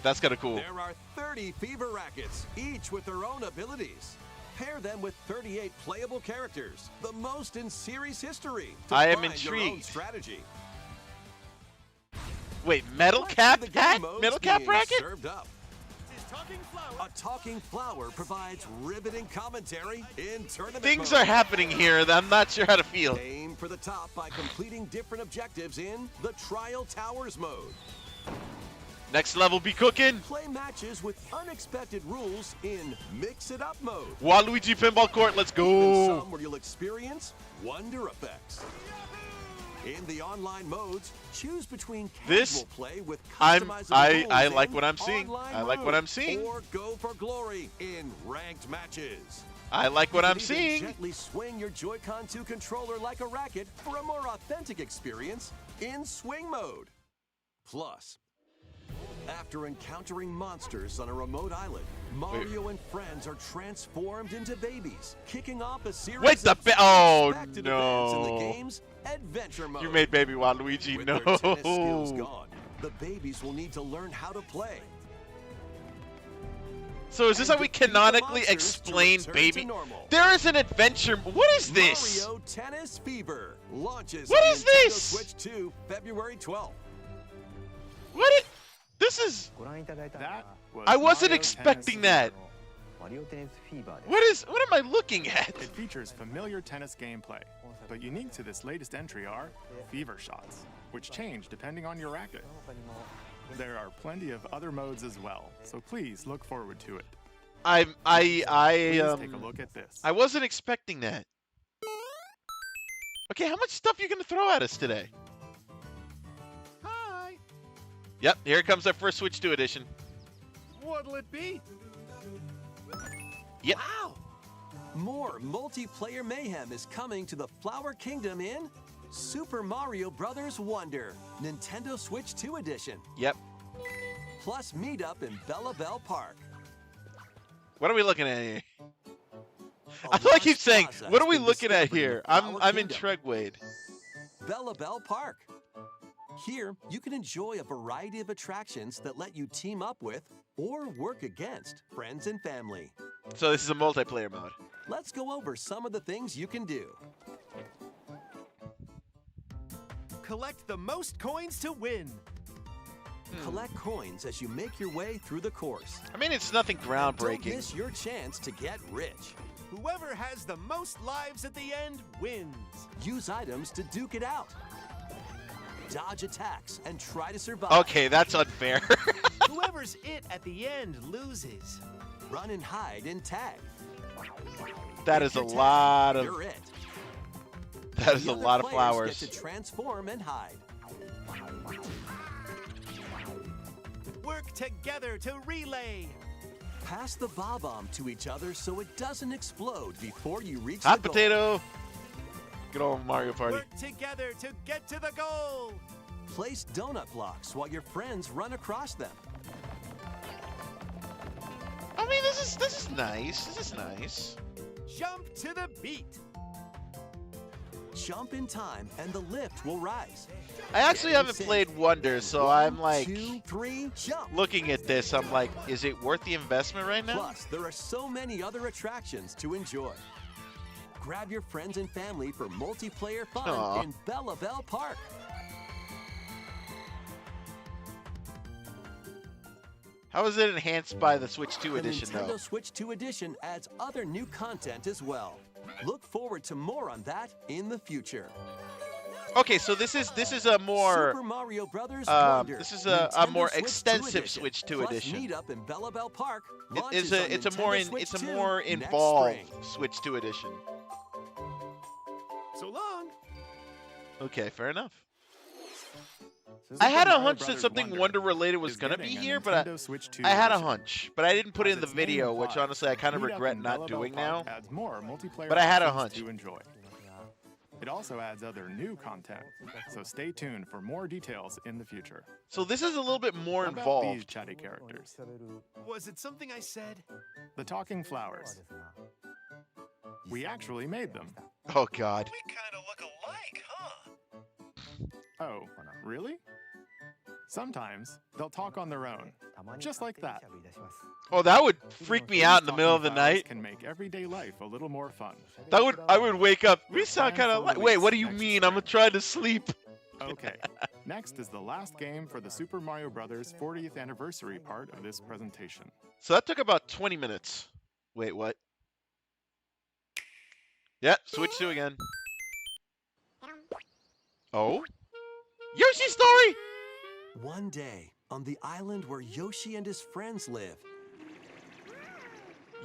That's kind of cool.
There are 30 fever rackets, each with their own abilities. Pair them with 38 playable characters, the most in series history. To
I am
find your own
intrigued.
strategy.
Wait, metal
Let's see
cap
the game
hat?
modes
Metal cap
being
bracket?
served up. A talking flower provides riveting commentary in tournament
Things
mode.
are happening here that I'm not sure how to feel.
Aim for the top by completing different objectives in the Trial Towers mode.
Next level be cooking.
Play matches with unexpected rules in Mix It Up mode.
Waluigi Pinball Court, let's
Even
go.
some where you'll experience wonder effects. In the online modes, choose between casual
This-
play with
I
customizable rules
like
in
what I'm seeing.
online
I like what I'm
mode,
seeing.
Or go for glory in ranked matches.
I like what
You
I'm
can even
seeing.
Gently swing your Joy-Con 2 controller like a racket for a more authentic experience in swing mode. Plus, after encountering monsters on a remote island, Mario and friends are transformed into babies, kicking off a series
Wait, the
of
oh,
unexpected events in the
no.
game's adventure mode.
You made baby Waluigi,
With
no.
their tennis skills gone, the babies will need to learn how to play.
So is this how we
Defeat the
canonically
monsters to
explain
return
baby?
to normal.
There is an adventure. What is this?
Mario Tennis Fever launches
What
on
is
Nintendo
this?
Switch 2, February 12th.
What? This is.
That was
I wasn't
Mario
expecting
Tennis
that.
Fever.
What am I looking at?
It features familiar tennis gameplay, but unique to this latest entry are fever shots, which change depending on your racket. There are plenty of other modes as well, so please look forward to it.
Please
Take a look at this.
I wasn't expecting that. Okay, how much stuff are you gonna throw at us today?
Hi.
Yep, here comes our first Switch 2 edition.
What'll it be?
Yep.
Wow! More multiplayer mayhem is coming to the Flower Kingdom in Super Mario Bros. Wonder, Nintendo Switch 2 Edition,
Yep.
plus meet up in Bella Bell Park.
What are we looking at here?
A
I feel like I keep
launch
saying,
plaza
what
has
are we
been
looking at
discovered in
here?
the Flower
I'm in
Kingdom.
Tregwade.
Bella Bell Park. Here, you can enjoy a variety of attractions that let you team up with or work against friends and family.
So this is a multiplayer mode.
Let's go over some of the things you can do.
Collect the most coins to win.
Collect coins as you make your way through the course.
I mean, it's nothing
Don't
groundbreaking.
miss your chance to get rich.
Whoever has the most lives at the end wins.
Use items to duke it out. Dodge attacks and try to survive.
Okay, that's unfair.
Whoever's it at the end loses.
Run and hide and tag.
That
If
is a
you're tagged,
lot of
You're it.
that is
The
a
other
lot of
players
flowers.
Get to transform and hide.
Work together to relay.
Pass the bob-omb to each other so it doesn't explode before you reach
Hot
the goal.
potato. Good old Mario Party.
Work together to get to the goal.
Place donut blocks while your friends run across them.
I mean, this is nice. This is nice.
Jump to the beat.
Jump in time and the lift will rise.
I actually haven't played Wonder, so I'm like
1, 2, 3, jump.
looking at this. I'm like, is it worth the investment right now?
Plus, there are so many other attractions to enjoy. Grab your friends and family for multiplayer fun
Aw.
in Bella Bell Park.
How is it enhanced by the Switch 2
The
edition,
Nintendo
though?
Switch 2 Edition adds other new content as well. Look forward to more on that in the future.
Okay, so this is a more
Super Mario Brothers
um,
Wonder.
this is a
Nintendo
more
Switch 2
extensive
edition.
Switch 2
Plus,
edition.
Meet up in Bella Bell Park.
It's
launches
a
on
it's a
Nintendo
more
Switch
it's a
2
more
next
involved
spring.
Switch 2 edition.
So long.
Okay, fair enough. I had
Super
a
Mario
hunch that
Brothers
something
Wonder
Wonder related was
is
gonna be
getting a
here, but
Nintendo Switch 2
I had a
version.
hunch, but I didn't put it in the
As its name
video, which
implies,
honestly I kind of
Meet Up
regret
in
not
Bellabelle
doing
Park
now.
adds more multiplayer
But I had a
options
hunch.
to enjoy. It also adds other new content, so stay tuned for more details in the future.
So this is a little bit more
How about these
involved.
chatty characters?
Was it something I said?
The talking flowers. We actually made them.
Oh God.
We kind of look alike, huh?
Oh, really? Sometimes they'll talk on their own, just like that.
Oh, that would freak me out in the
These
middle of the
talking flowers
night.
can make everyday life a little more fun.
I would wake up. We sound kind of
for
like. Wait, what do
release
you
next
mean? I'm
spring.
trying to sleep.
Okay, next is the last game for the Super Mario Bros. 40th anniversary part of this presentation.
So that took about 20 minutes. Wait, what? Yeah, switch to again. Oh? Yoshi Story!
One day, on the island where Yoshi and his friends live,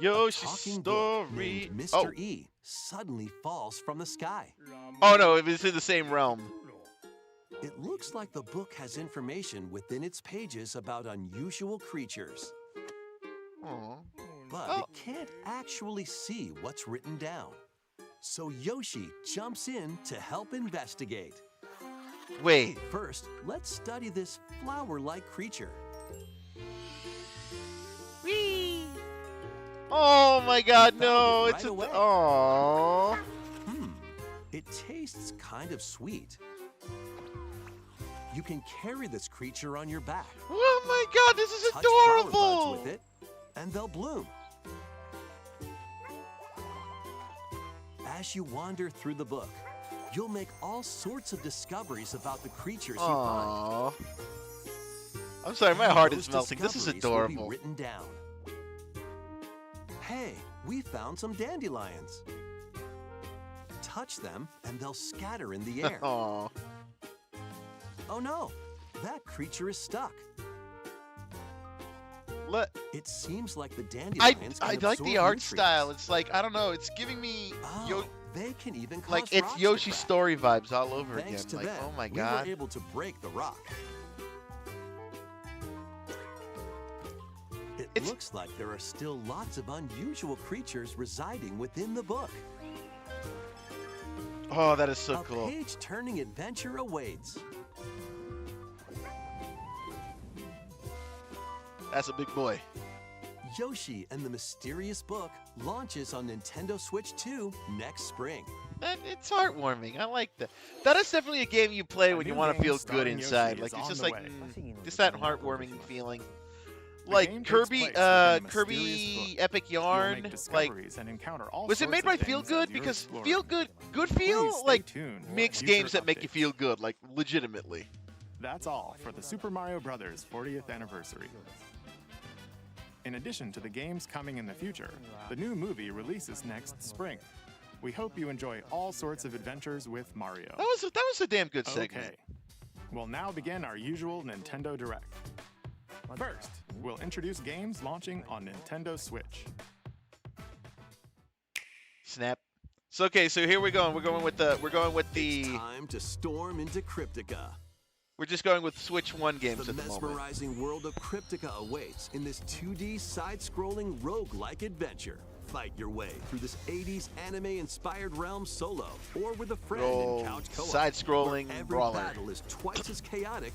Yoshi
talking book
Story.
named Mr.
Oh.
E suddenly falls from the sky.
Oh no, it was in the same realm.
It looks like the book has information within its pages about unusual creatures,
Aw.
but
Oh.
it can't actually see what's written down. So Yoshi jumps in to help investigate.
Wait.
First, let's study this flower-like creature.
Whee! Oh my God,
We
no!
found it
It's
right
a.
away.
Aww.
It tastes kind of sweet. You can carry this creature on your back.
Oh my God, this is
Touch flower buds
adorable!
with it, and they'll bloom. As you wander through the book, you'll make all sorts of discoveries about the creatures you find.
Aww. I'm sorry, my heart is
Those
melting. This is
discoveries will be
adorable.
written down. Hey, we found some dandelions. Touch them, and they'll scatter in the air.
Aww.
Oh no, that creature is stuck.
Let,
It seems like the
I
dandelions can
I like the
absorb
art
nutrients.
style. It's like I don't know. It's giving me
Oh, they can even cause
like it's
rocks to
Yoshi
crack.
Story vibes all over
Thanks
again.
to
Like
them,
oh my
we
God.
were able to break the rock. It
It's-
looks like there are still lots of unusual creatures residing within the book.
Oh, that is so
A
cool.
page-turning adventure awaits.
That's a big boy.
Yoshi and the Mysterious Book launches on Nintendo Switch 2 next spring.
That it's heartwarming. I like that. That is definitely a game you play
A
when you
new
want to
game
feel good
starring
inside.
Yoshi
Like
is
it's
on
just
the
like
way.
just that heartwarming feeling.
The
Like
game takes
Kirby,
place within a mysterious
Kirby
book.
Epic
You'll
Yarn.
make
Like
discoveries and encounter all
was it
sorts
made
of
by
things
Feel
as
Good?
you're
Because
exploring.
Feel Good, good feel
Please stay
like
tuned for
makes
future
games that make you
updates.
feel good, like legitimately.
That's all for the Super Mario Bros. 40th anniversary. In addition to the games coming in the future, the new movie releases next spring. We hope you enjoy all sorts of adventures with Mario.
That was a damn good segment.
Okay. We'll now begin our usual Nintendo Direct. First, we'll introduce games launching on Nintendo Switch.
Snap. So okay, so here we're going. We're going with the
It's time to storm into Cryptica.
we're just going with Switch 1 games
The
at the moment.
mesmerizing world of Cryptica awaits in this 2D side-scrolling roguelike adventure. Fight your way through this 80s anime-inspired realm solo or with a friend
Roll,
in couch co-op.
side-scrolling
where every
brawler.
battle is twice as chaotic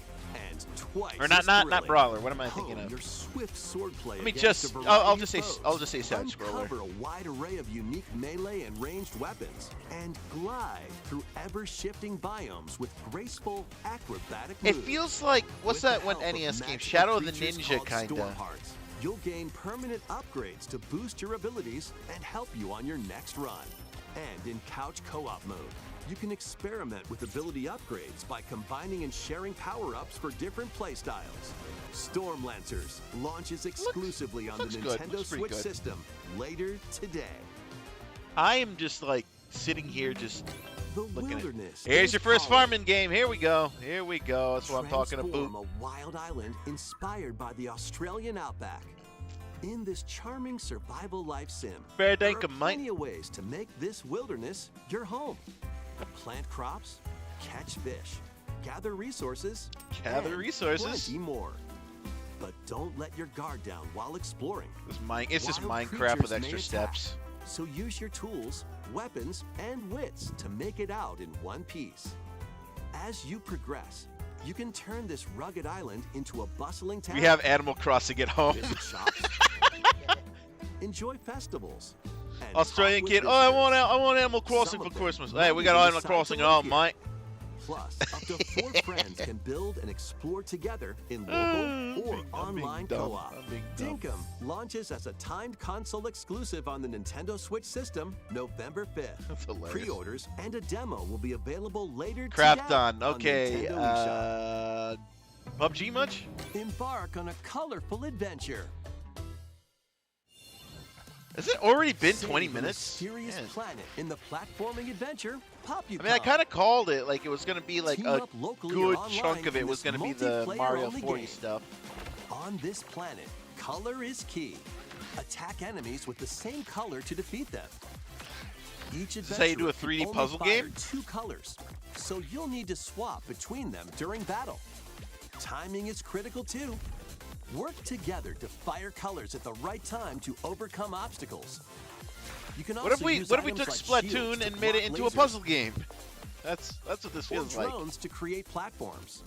and twice
Or not
as
not
thrilling.
brawler. What am I thinking
Hone
of?
your swift swordplay
Let me
against
just
a
I'll
variety
just
of
say
foes.
I'll just say side scroller.
Uncover a wide array of unique melee and ranged weapons and glide through ever-shifting biomes with graceful acrobatic
It
moves.
feels like what's
With the
that one
help of
NES game?
magical
Shadow of the
creatures
Ninja
called
kinda.
Storm Hearts, you'll gain permanent upgrades to boost your abilities and help you on your next run. And in couch co-op mode, you can experiment with ability upgrades by combining and sharing power-ups for different playstyles. Storm Lancers launches exclusively on the
looks good.
Nintendo
Looks pretty
Switch
good.
system later today.
I am just like sitting here just
The
looking at.
wilderness.
Here's
is
your first
calling.
farming game. Here we go. Here we go. That's what I'm talking
Transform
about.
a wild island inspired by the Australian outback. In this charming survival life sim,
Fair
there are
dinkum, mate.
plenty of ways to make this wilderness your home. Plant crops, catch fish, gather resources,
Gather
and
resources.
plenty more. But don't let your guard down while exploring.
It's just
Wild
Minecraft with
creatures may
extra
attack,
steps.
So use your tools, weapons, and wits to make it out in one piece. As you progress, you can turn this rugged island into a bustling town.
We have Animal Crossing at home.
Visit shops, enjoy festivals. and
Australian
talk
kid.
with
Oh, I
visitors.
want Animal Crossing
Some
for
of them
Christmas.
might
Hey, we got
even
Animal
decide to
Crossing at
live
home,
here.
mate.
Plus, up to 4 friends can build and explore together in local or online co-op. Dinkum launches as a timed console exclusive on the Nintendo Switch system November 5th.
That's hilarious.
Pre-orders and a demo will be available later
Craft
today
on. Okay.
Nintendo eShop.
PUBG much?
Embark on a colorful adventure.
Has it already been
Save
20
the
minutes?
Mysterious
Man.
planet in the platforming adventure Popupom.
I mean, I kind of called it like it was going to be like
Team
a
up locally or
good
online
chunk of
in
it was
this
going to be the Mario
multiplayer-only
40
game.
stuff.
On this planet, color is key. Attack enemies with the same color to defeat them. Each
Is this how you do a
adventurer
3D
can only
puzzle
fire
game?
2 colors, so you'll need to swap between them during battle. Timing is critical too. Work together to fire colors at the right time to overcome obstacles. You can also
What if we
use
took
items like
Splatoon
shields to
and made it
block
into a
lasers,
puzzle game? That's what this
or
feels like.
drones to create platforms.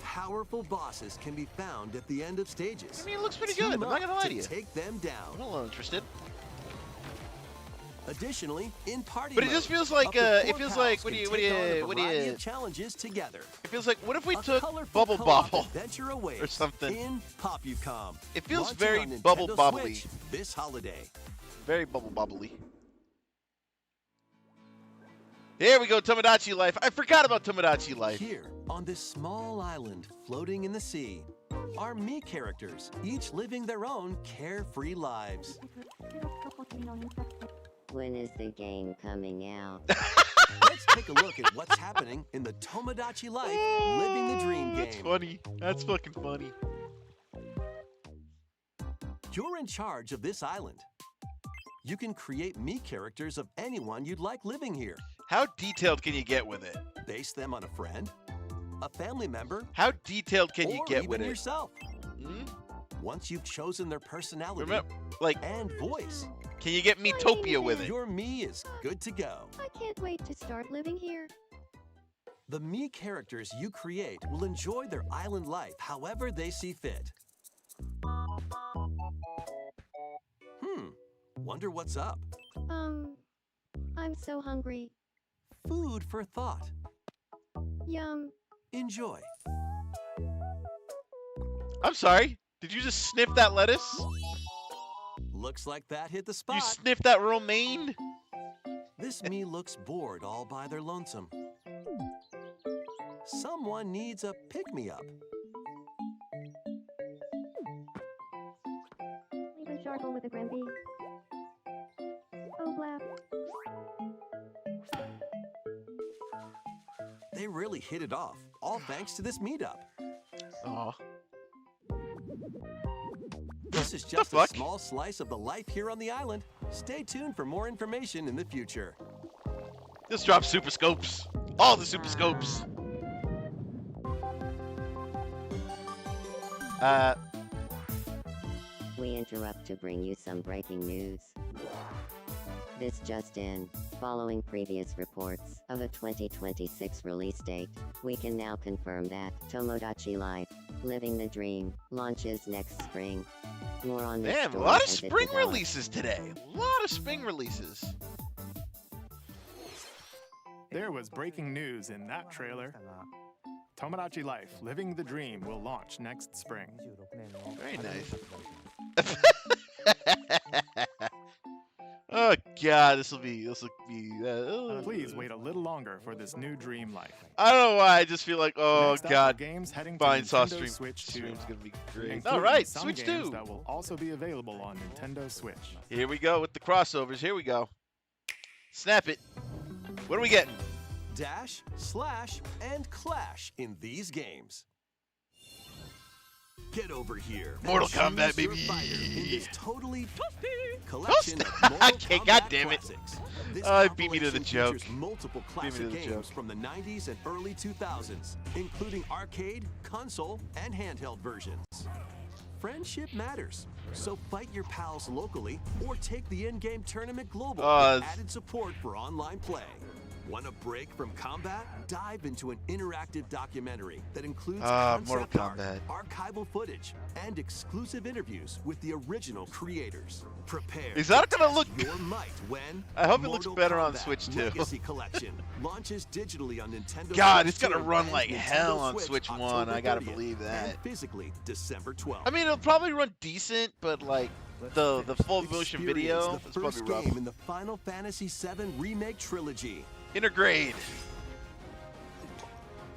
Powerful bosses can be found at the end of stages.
I mean, it looks pretty
Team
good. I'm not
up
gonna lie to you.
take them
I'm
down.
a little interested.
Additionally, in party
But it
mode,
just feels like,
up to
it
4
feels
pals
like,
can take on a
what do
variety
you?
of challenges together.
It feels like, what if we
A
took
colorful
Bubble
co-op
Bobble?
adventure awaits
something.
in Popupom.
It feels
Launching
very
on Nintendo
Bubble Bobbly.
Switch this holiday.
Very bubble bobbly. Here we go, Tomodachi Life. I forgot about Tomodachi Life.
Here, on this small island floating in the sea, are me characters, each living their own carefree lives.
When is the game coming out?
Let's take a look at what's happening in the Tomodachi Life Living the Dream
That's
game.
funny. That's fucking funny.
You're in charge of this island. You can create me characters of anyone you'd like living here.
How detailed can you get with it?
Base them on a friend, a family member,
How detailed can you
or
get
even
with it?
yourself.
Hmm?
Once you've chosen their personality
Remember, like,
and voice,
can you get Metopia with it?
your me is good to go.
I can't wait to start living here.
The me characters you create will enjoy their island life however they see fit. Wonder what's up?
I'm so hungry.
Food for thought.
Yum.
Enjoy.
I'm sorry. Did you just sniff that lettuce?
Looks like that hit the
You
spot.
sniffed that romaine?
This me looks bored all by their lonesome. Someone needs a pick-me-up.
Even charcoal with a Granby. Oh, blap.
They really hit it off, all thanks to this meetup.
Oh.
This is just a
fuck?
small slice of the life here on the island. Stay tuned for more information in the future.
Just drop super scopes. All the super scopes.
We interrupt to bring you some breaking news. This just in. Following previous reports of a 2026 release date, we can now confirm that Tomodachi Life, Living the Dream, launches next spring. More on this
Damn, a
story
lot of
as it
spring
develops.
releases today. A lot of spring releases.
There was breaking news in that trailer. Tomodachi Life Living the Dream will launch next spring.
Very nice. Oh god, this will be.
Please wait a little longer for this new dream life.
I don't know why. I just feel like, oh
Next up are
god,
games heading to
Fine Saw
Nintendo
stream.
Switch 2,
Stream's gonna be great.
including
All right,
some
Switch
games
2.
that will also be available on Nintendo Switch.
Here we go with the crossovers. Here we go. Snap it. What are we getting?
Dash, slash, and clash in these games. Get over here. and
Mortal
choose
Kombat,
your
baby.
fighter in this totally collection of Mortal
Okay,
Kombat
goddammit.
classics. This
It beat me to the
compilation
joke.
features multiple
Beat me to
classic
the
games
joke.
from the 90s and early 2000s, including arcade, console, and handheld versions. Friendship matters, so fight your pals locally or take the in-game tournament global with added support for online play. Want a break from combat? Dive into an interactive documentary that includes
Mortal
concept art,
Kombat.
archival footage, and exclusive interviews with the original creators. Prepare.
Is that
to
gonna
test
look-
your might when
I hope it looks
Mortal
better on
Kombat
Switch too.
Legacy Collection launches digitally on Nintendo
God,
Switch
it's gonna
2
run
and
like
Nintendo
hell on Switch 1.
October
I gotta
30th,
believe that.
And physically December 12th.
I mean, it'll probably run decent, but like the full motion
Experience
video
the
is
first
probably rough.
game in the Final Fantasy VII Remake trilogy.
Intergrade.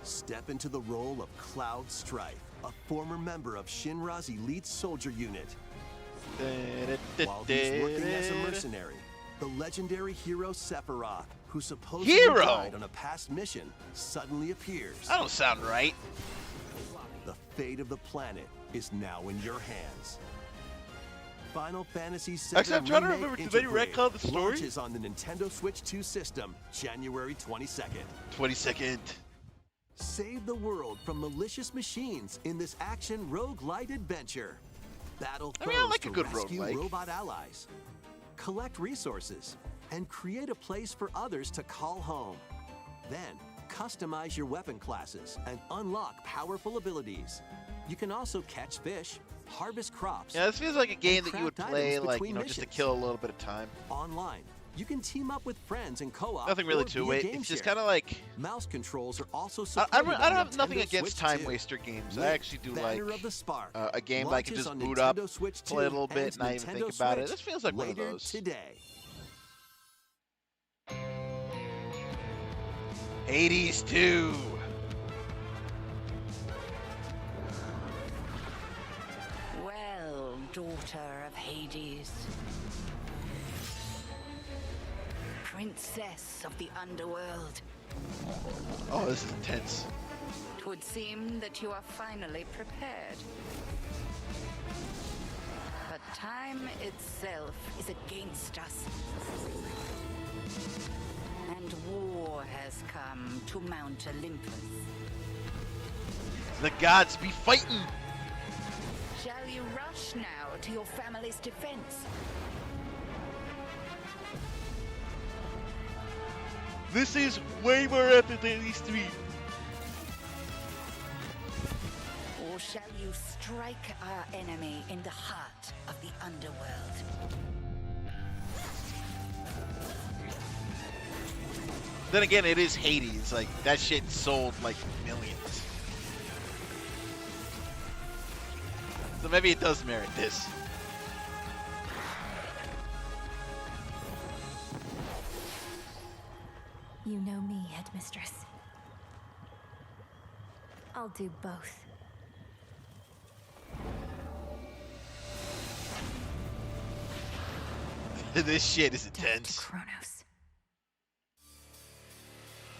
Step into the role of Cloud Strife, a former member of Shinra's elite soldier unit. While he's working as a mercenary, the legendary hero Sephiroth, who supposedly
Hero?
died on a past mission, suddenly appears.
That don't sound right.
The fate of the planet is now in your hands. Final Fantasy VII
Actually, I'm trying to
Remake
remember, did they
Intergrade
retcon the story?
launches on the Nintendo Switch 2 system, January 22nd.
22nd.
Save the world from malicious machines in this action roguelite adventure. Battle
I mean, I
foes
like a
to
good
rescue
roguelike.
robot allies, collect resources, and create a place for others to call home. Then, customize your weapon classes and unlock powerful abilities. You can also catch fish, harvest crops.
Yeah, this feels like a game
and
that you would
craft
play,
items
like,
between
just to
missions.
kill a little bit of time.
Online, you can team up with friends and co-op.
Nothing really
or
to
via
it.
game
It's just
share.
kind of like
Mouse controls are also
I
supported
don't
on
have nothing
Nintendo
against
Switch
time
2.
waster games. I
Link,
actually do like
Banner of the Spark
a game that I can
launches
just
on
boot up,
Nintendo Switch
play a
2
little bit,
and
not even think
Nintendo
about it.
Switch
This feels like one of
later
those.
today.
Hades 2.
Well, daughter of Hades, princess of the underworld,
Oh, this is intense.
'twould seem that you are finally prepared. But time itself is against us. And war has come to Mount Olympus.
The gods be fighting.
Shall you rush now to your family's defense?
This is way more epic than these three.
Or shall you strike our enemy in the heart of the underworld?
Then again, it is Hades. Like, that shit sold like millions. So maybe it does merit this.
You know me, Headmistress. I'll do both.
This shit is
Death to
intense.
Kronos.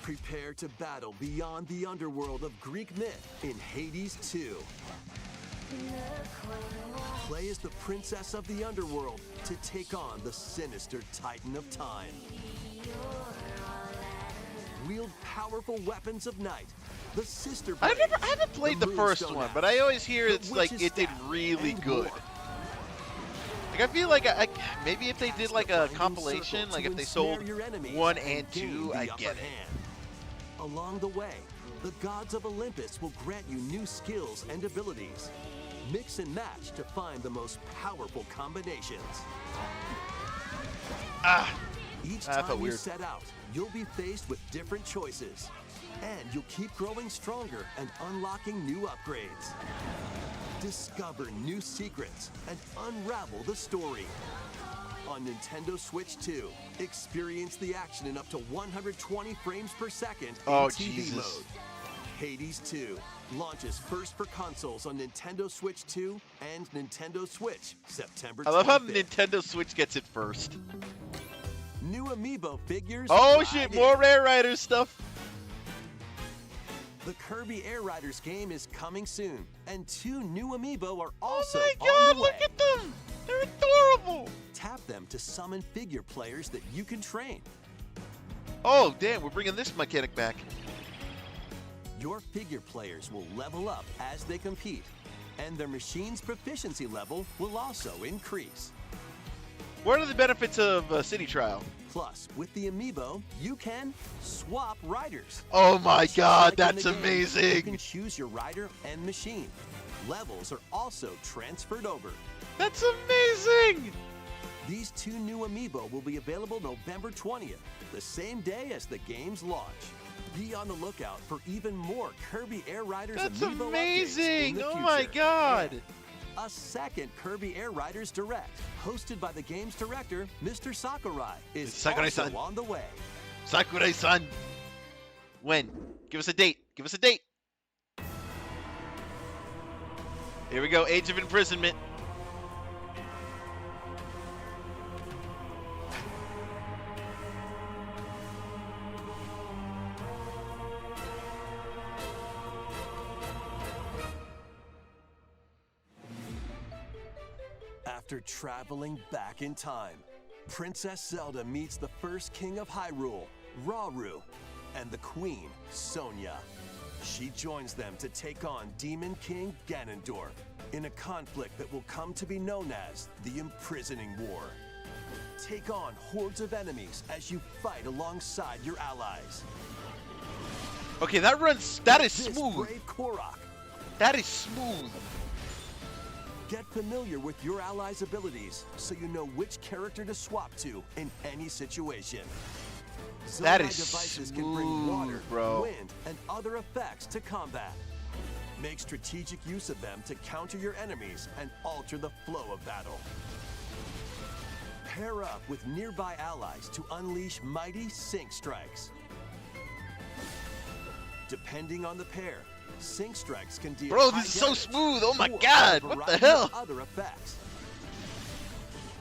Prepare to battle beyond the underworld of Greek myth in Hades 2. Play as the princess of the underworld to take on the sinister Titan of Time. Wield powerful weapons of night. The Sister
I
Blade,
haven't played the first
Moonstone
one,
Axe,
but I always hear
the
it's like
Witch's
it did
Staff,
really
and
good.
more.
Like, I feel like maybe if they did
Cast
like
the
a
binding
compilation,
circle
like
to
if they
ensnare
sold
your enemies
1
and
and
gain
2,
the
I'd
upper
get it.
hand. Along the way, the gods of Olympus will grant you new skills and abilities. Mix and match to find the most powerful combinations. Each
that
time
felt
you
weird.
set out, you'll be faced with different choices. And you'll keep growing stronger and unlocking new upgrades. Discover new secrets and unravel the story. On Nintendo Switch 2, experience the action in up to 120 frames per second in
Oh,
TV
Jesus.
mode. Hades 2 launches first for consoles on Nintendo Switch 2 and Nintendo Switch September 25th.
I love how Nintendo Switch gets it first.
New amiibo figures.
Oh
right
shit,
in.
more Rare Riders stuff.
The Kirby Air Riders game is coming soon, and 2 new amiibo are also
Oh my
on
god,
the way.
look at them! They're adorable!
Tap them to summon figure players that you can train.
Oh, damn, we're bringing this mechanic back.
Your figure players will level up as they compete, and their machine's proficiency level will also increase.
What are the benefits of a city trial?
Plus, with the amiibo, you can swap riders.
Oh my
Just
god,
like in
that's
the game, You
amazing!
can choose your rider and machine. Levels are also transferred over.
That's amazing!
These 2 new amiibo will be available November 20th, the same day as the game's launch. Be on the lookout for even more Kirby Air Riders
That's
amiibo updates in
amazing!
the
Oh
future.
my god!
A second Kirby Air Riders Direct, hosted by the game's director, Mr. Sakurai, is
It's Sakurai-san.
also on the way.
Sakurai-san! When? Give us a date. Give us a date. Here we go. Age of Imprisonment.
After traveling back in time, Princess Zelda meets the first king of Hyrule, Rauru, and the queen, Sonia. She joins them to take on Demon King Ganondorf in a conflict that will come to be known as the Imprisoning War. Take on hordes of enemies as you fight alongside your allies.
Okay, that runs. That is
This
smooth.
brave Korok.
That is smooth.
Get familiar with your allies' abilities so you know which character to swap to in any situation.
That
Zonai
is
devices can bring water,
smooth, bro.
wind, and other effects to combat. Make strategic use of them to counter your enemies and alter the flow of battle. Pair up with nearby allies to unleash mighty sync strikes. Depending on the pair, sync strikes can deal
Bro,
high
this is so
damage
smooth. Oh my
or
god,
a
what the
variety
hell?
of other effects.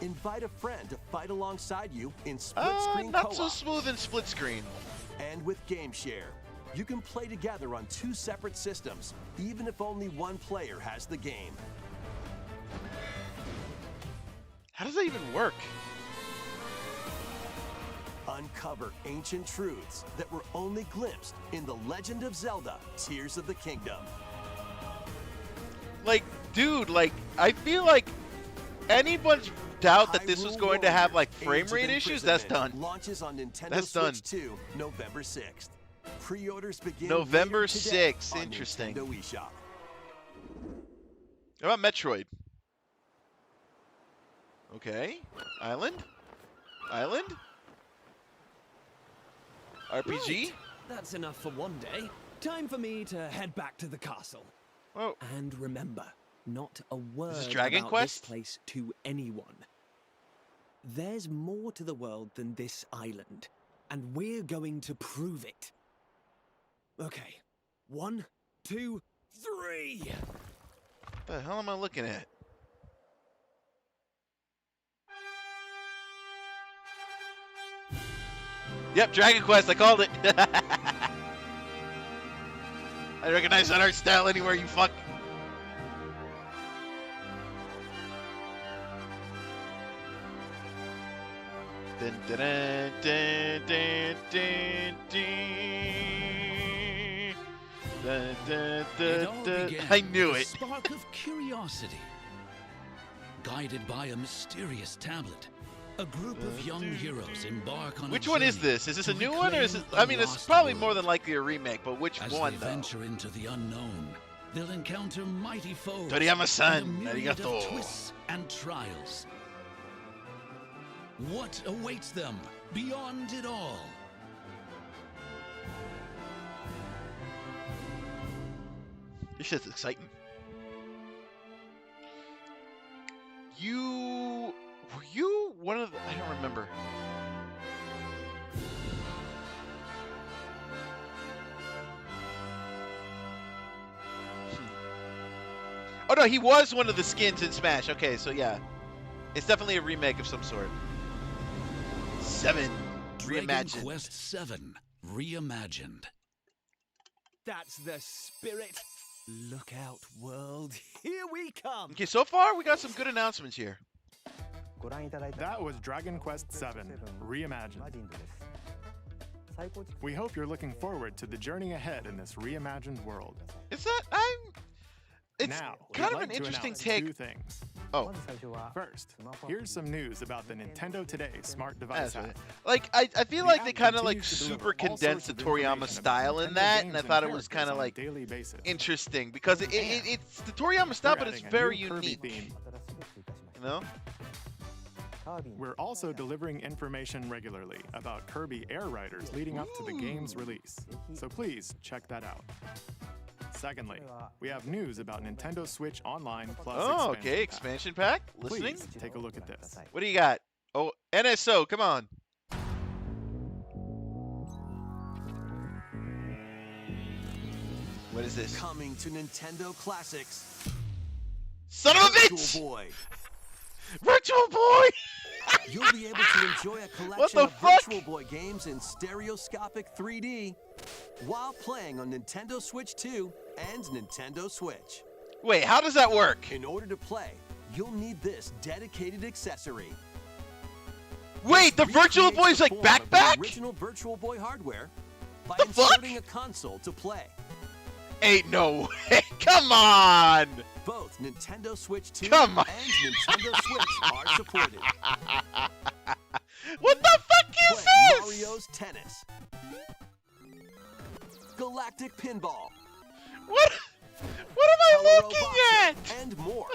Invite a friend to fight alongside you in split-screen
Not
co-op.
so smooth in split screen.
And with Game Share, you can play together on 2 separate systems, even if only one player has the game.
How does that even work?
Uncover ancient truths that were only glimpsed in The Legend of Zelda: Tears of the Kingdom.
Like, dude, like, I feel like anyone's doubt that this was
Hyrule
going to have like
Warriors:
frame
Age of
rate issues, that's
Imprisonment
done.
Launches on Nintendo
That's
Switch
done.
2, November 6th. Pre-orders begin
November
later today
6th,
on
interesting.
Nintendo eShop.
How about Metroid? Okay. Island? Island? RPG?
Right. That's enough for one day. Time for me to head back to the castle.
Oh,
And remember, not a word
Dragon
about
Quest?
this place to anyone. There's more to the world than this island, and we're going to prove it. Okay, 1, 2, 3.
what the hell am I looking at? Yep, Dragon Quest, I called it. I recognize that art style anywhere, you fuck. Dun, dun, dun, dun, dun, dun, dun. Dun, dun,
It
dun,
all
dun.
began
I knew
with a
it.
spark of curiosity. Guided by a mysterious tablet, a group of young heroes embark on
Which
a
one is
journey
this? Is this a
to
new one or is it?
reclaim
I
a
mean, it's
lost
probably
world.
more than likely a remake, but which
As
one
they
though?
venture into the unknown, they'll encounter mighty foes
Toriyama-san,
and a myriad
arigato.
of twists and trials. What awaits them beyond it all?
This shit's exciting. Were you one of the, I don't remember. Oh no, he was one of the skins in Smash. Okay, so yeah. It's definitely a remake of some sort. 7
Dragon
reimagined.
Quest VII Reimagined.
That's the spirit. Look out, world. Here we come.
Okay, so far we got some good announcements here.
That was Dragon Quest VII Reimagined. We hope you're looking forward to the journey ahead in this reimagined world.
It's
Now,
kind
we'd
of an
like to
interesting
announce
take.
two things.
Oh,
First, here's some news about the Nintendo Today Smart Device
that's right.
app.
Like I feel
The
like
app
they kind of like
continues to deliver
super
all sorts
condensed the
of
Toriyama
information
style
about
in
Nintendo
that, and I
games
thought
and
it was
characters
kind of
on a
like
daily basis.
interesting because it's the Toriyama style,
We're
but it's
adding a
very
new Kirby
unique.
theme.
You know?
We're also delivering information regularly about Kirby Air Riders leading up to the game's release, so please check that out. Secondly, we have news about Nintendo Switch Online Plus
Oh,
expansion
okay,
pack.
expansion pack. Listening.
Please take a look at this.
What do you got? Oh, NSO, come on. What is this?
Coming to Nintendo Classics.
Son of a
Virtual
bitch!
Boy.
Virtual Boy!
You'll be able to enjoy a
What
collection
the
of
fuck?
Virtual Boy games in stereoscopic 3D while playing on Nintendo Switch 2 and Nintendo Switch.
Wait, how does that work?
In order to play, you'll need this dedicated accessory.
Wait, the Virtual Boy's like
Form of the
backpack?
original Virtual Boy hardware by
The fuck?
inserting a console to play.
Ain't no way. Come on!
Both Nintendo Switch 2
Come on.
and Nintendo Switch are supported.
What the fuck is
Play
this?
Mario's Tennis. Galactic Pinball.
What am I
Hello
looking
Boxer,
at?
and more.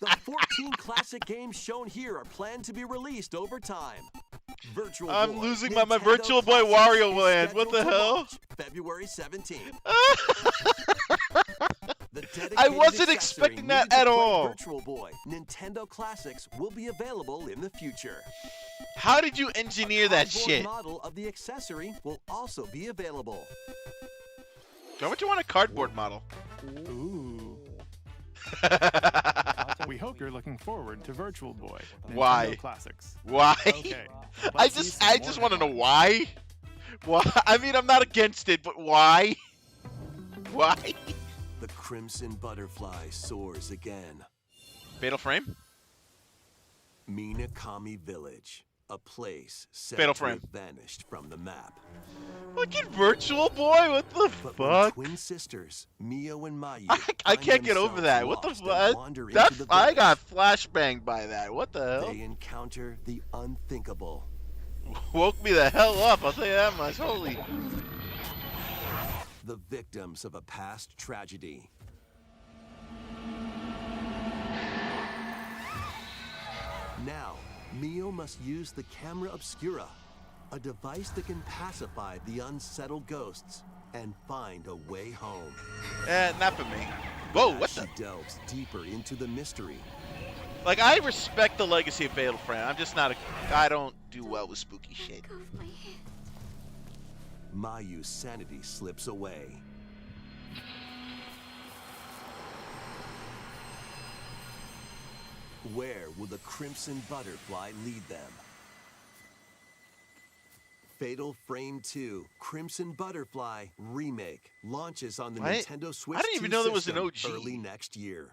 The 14 classic games shown here are planned to be released over time. Virtual
I'm
Boy,
losing my
Nintendo
Virtual Boy
Classics
Wario
is
Land. What the
scheduled to
hell?
launch February 17th. The
I
dedicated
wasn't
accessory
expecting that
needed to
at
play
all.
Virtual Boy Nintendo Classics will be available in the future.
How did you engineer that
Onboard
shit?
model of the accessory will also be available.
Why would you want a cardboard model?
Ooh. We hope you're looking forward to Virtual Boy Nintendo
Why?
Classics.
Why?
Okay.
I
let's see
just
some more
want to know
fun.
why. Why? I mean, I'm not against it, but why? Why?
The Crimson Butterfly soars again.
Fatal Frame?
Minakami Village, a place said
Fatal
to
Frame.
have vanished from the map.
Look at Virtual Boy. What the
But when
fuck?
twin sisters, Mio and Mayu,
I
find
can't get over
themselves
that. What the
lost and
fuck?
wander into
That's
the
I
village,
got flashbanged by that. What the hell?
they encounter the unthinkable.
Woke me the hell up. I'll tell you that much. Holy.
The victims of a past tragedy. Now, Mio must use the camera obscura, a device that can pacify the unsettled ghosts and find a way home.
Not for me. Whoa, what
As
the?
she delves deeper into the mystery.
Like, I respect the legacy of Fatal Frame. I'm just not a. I don't do well with spooky shit.
Mayu's sanity slips away. Where will the Crimson Butterfly lead them? Fatal Frame 2 Crimson Butterfly Remake launches on the Nintendo Switch
I didn't even
2
know there was an
system
OG.
early next year.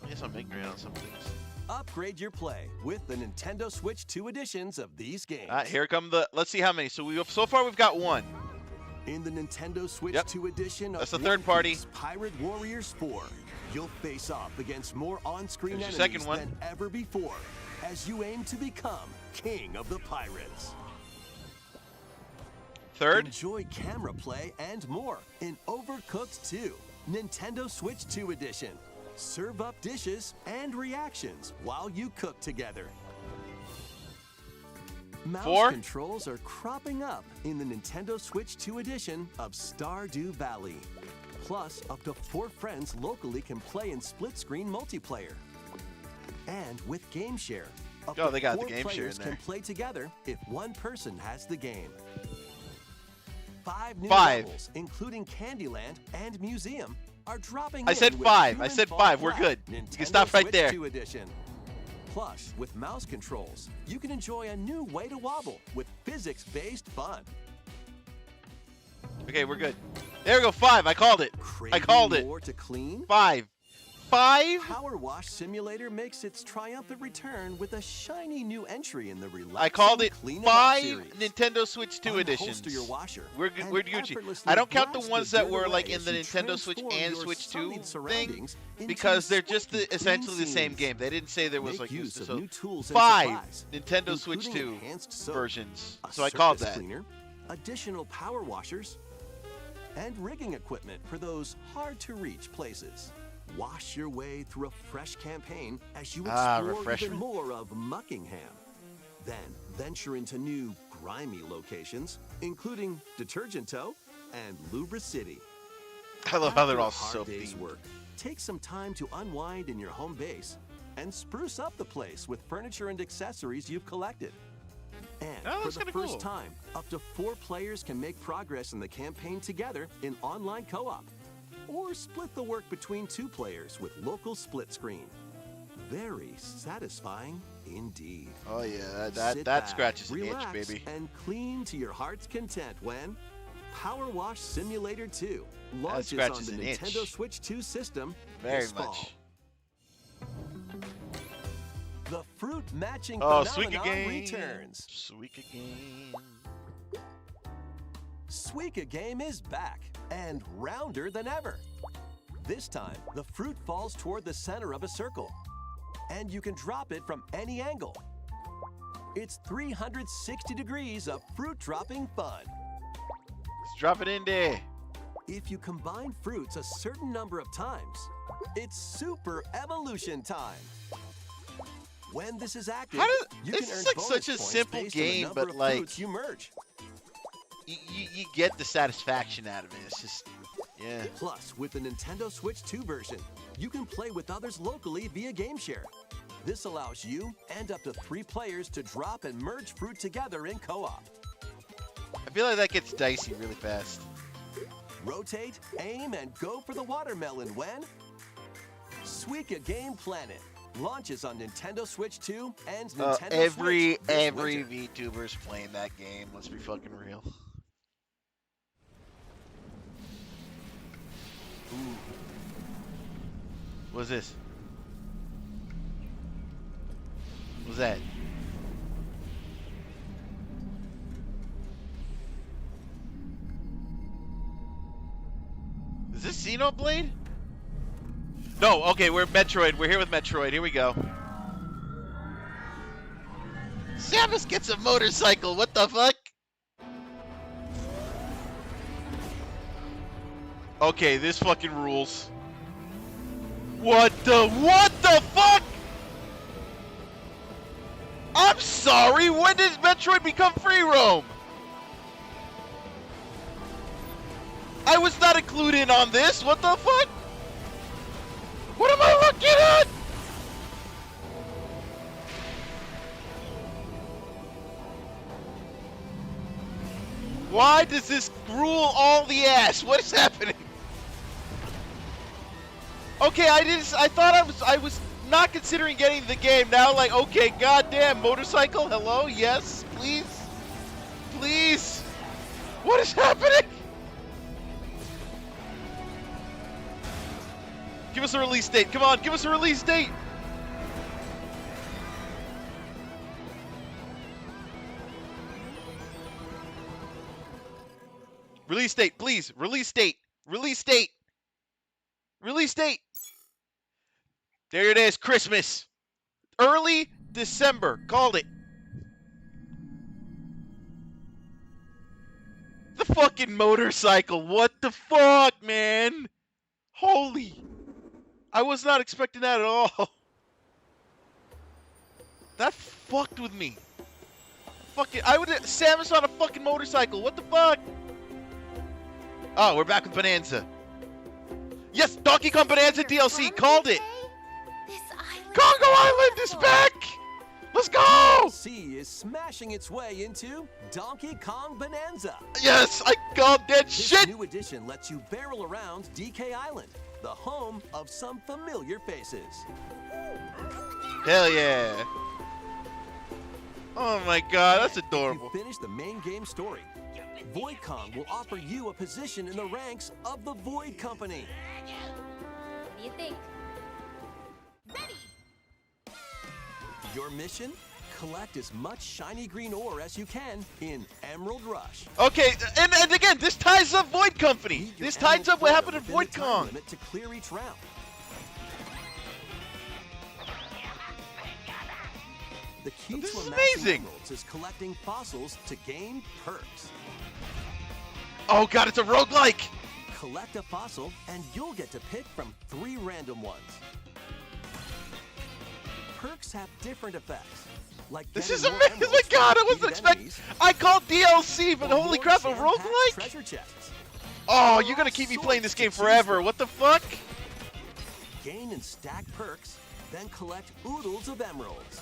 I guess I'm ignorant on some things.
Upgrade your play with the Nintendo Switch 2 editions of these games.
Here come the. Let's see how many. So far we've got one.
In the Nintendo Switch
Yep.
2 edition of
That's the
One
third party.
Piece Pirate Warriors 4, you'll face off against more on-screen
There's
enemies
your second one.
than ever before as you aim to become King of the Pirates.
Third.
Enjoy camera play and more in Overcooked 2, Nintendo Switch 2 edition. Serve up dishes and reactions while you cook together. Mouse
4.
controls are cropping up in the Nintendo Switch 2 edition of Stardew Valley. Plus, up to 4 friends locally can play in split-screen multiplayer. And with Game Share, up
Oh,
to
they got the
4
Game Share
players
in
can
there.
play together if one person has the game. 5 new
5.
levels, including Candyland and Museum, are dropping
I
in
said
with
5. I
Human
said
Fall
5. We're
Flat,
good. You can
Nintendo
stop right
Switch
there.
2 edition. Plus, with mouse controls, you can enjoy a new way to wobble with physics-based fun.
Okay, we're good. There we go. 5. I called it. I called it.
More to clean?
5. 5?
Power Wash Simulator makes its triumphant return with a shiny new entry in the relaxing
I called it
Clean It Up
5
series.
Nintendo Switch 2 editions.
Unholster your washer
We're
and
Gucci.
effortlessly
I don't count the
blast
ones
the
that
dirt
were like
away
in
as
the
you
Nintendo Switch
transform
and
your
Switch 2
sullied
thing
surroundings into
because they're just
sparkling
essentially the
clean
same
scenes.
game. They didn't say there was
Make
like
use of
so
new tools and
5
supplies,
Nintendo Switch
including
2
enhanced soap,
versions.
a
So I called
surface
that.
cleaner, additional power washers, and rigging equipment for those hard-to-reach places. Wash your way through a fresh campaign as you explore even
refreshment.
more of Muckingham. Then venture into new, grimy locations, including Detergent Toe and Lubra City.
I love how they're
After a
all
hard
soap
day's
themed.
work, take some time to unwind in your home base and spruce up the place with furniture and accessories you've collected. And
Oh,
for
that's
the
kinda
first
cool.
time, up to 4 players can make progress in the campaign together in online co-op. Or split the work between 2 players with local split screen. Very satisfying indeed.
Oh yeah,
Sit
that
back,
scratches an itch,
relax,
baby.
and clean to your heart's content when Power Wash Simulator 2 launches on
scratches
the
an itch.
Nintendo Switch 2 system
Very
this fall.
much.
The fruit matching
Oh,
phenomenon
Suika game.
returns.
Suika game.
Suika game is back and rounder than ever. This time, the fruit falls toward the center of a circle, and you can drop it from any angle. It's 360 degrees of fruit dropping fun.
Let's drop it in there.
If you combine fruits a certain number of times, it's super evolution time. When this is active,
How does-
you
this
can
is
earn
like
bonus
such a
points
simple
based on the
game,
number
but
of
like-
fruits you merge.
You get the satisfaction out of it. It's just, yeah.
Plus, with the Nintendo Switch 2 version, you can play with others locally via GameShare. This allows you and up to 3 players to drop and merge fruit together in co-op.
I feel like that gets dicey really fast.
Rotate, aim, and go for the watermelon when Suika Game Planet launches on Nintendo Switch 2 and Nintendo
Every
Switch this winter.
VTuber's playing that game. Let's be fucking real. Ooh. What's this? What's that? Is this Xenoblade? No, okay, we're Metroid. We're here with Metroid. Here we go. Samus gets a motorcycle. What the fuck? Okay, this fucking rules. What the fuck? I'm sorry, when did Metroid become free roam? I was not included on this, what the fuck? What am I looking at? Why does this rule all the ass? What is happening? Okay, I thought I was not considering getting the game. Now like, okay, goddamn, motorcycle, hello, yes, please. Please. What is happening? Give us a release date. Come on, give us a release date. Release date, please. Release date. Release date. Release date. There it is. Christmas. Early December. Called it. The fucking motorcycle. What the fuck, man? Holy. I was not expecting that at all. That fucked with me. Fucking, Samus on a fucking motorcycle. What the fuck? Oh, we're back with Bonanza. Yes, Donkey Kong Bonanza DLC. Called it. Congo Island is back. Let's go.
DLC is smashing its way into Donkey Kong Bonanza.
Yes, I called that
This
shit.
new edition lets you barrel around DK Island, the home of some familiar faces.
Hell yeah. Oh my god, that's
If
adorable.
you finish the main game story, Void Kong will offer you a position in the ranks of the Void Company.
What do you think?
Your mission? Collect as much shiny green ore as you can in Emerald Rush.
Okay, and again, this ties up Void Company.
Need your
This ties up what
emerald
happened in
quota
Void
within the time
Kong.
limit to clear each round. The key
This
to
is
amassing
amazing.
emeralds is collecting fossils to gain perks.
Oh god, it's a roguelike.
Collect a fossil and you'll get to pick from 3 random ones. Perks have different effects. Like
This
getting
is
more
amazing. Oh my
emeralds from
god, I wasn't
defeated
expecting.
enemies,
I called DLC, but
or
holy
more
crap, a
jam-packed
roguelike?
treasure chests.
Oh,
There
you're
are
gonna
all
keep me
sorts
playing this
to
game
choose
forever.
from.
What the fuck?
Gain and stack perks, then collect oodles of emeralds.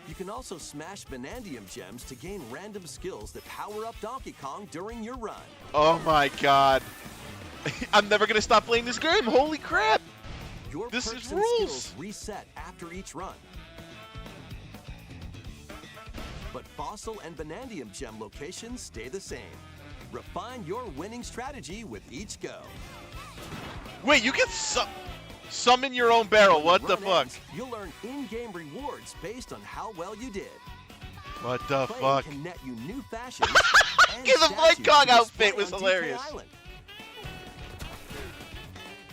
You can also smash Vanadium gems to gain random skills that power up Donkey Kong during your run.
Oh my god. I'm never gonna stop playing this game. Holy crap.
Your
This
perks
is
and
rules.
skills reset after each run. But Fossil and Vanadium gem locations stay the same. Refine your winning strategy with each go.
Wait, you can summon your own barrel. What the
Run
fuck?
ends, you'll earn in-game rewards based on how well you did.
What the
Playing
fuck?
can net you new fashions and
Get the Void
statues
Kong
to display
outfit was
on DK
hilarious.
Island.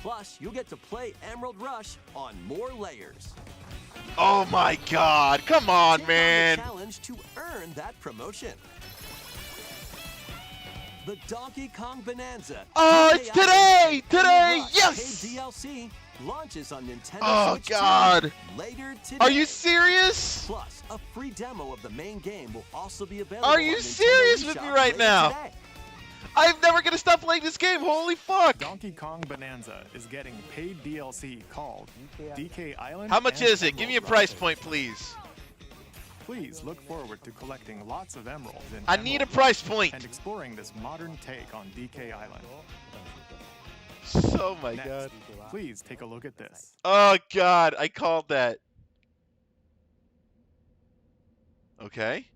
Plus, you'll get to play Emerald Rush on more layers.
Oh my god. Come on,
Take
man.
on the challenge to earn that promotion. The Donkey Kong Bonanza.
Oh,
DK
it's
Island
today! Today!
Emerald Rush
Yes!
paid DLC launches on Nintendo
Oh,
Switch 2
God.
later today.
Are you serious?
Plus, a free demo of the main game will also be available.
Are you
on Nintendo
serious with
eShop
me right
later
now?
today.
I'm never gonna stop playing this game. Holy fuck.
Donkey Kong Bonanza is getting paid DLC called DK Island.
How much
and
is it? Give me a
Emerald
price
Rush.
point, please.
Please look forward to collecting lots of emeralds in
I need a
Emerald
price
Rush
point.
and exploring this modern take on DK Island.
Oh my
Next,
god.
please take a look at this.
Oh god, I called that. Okay.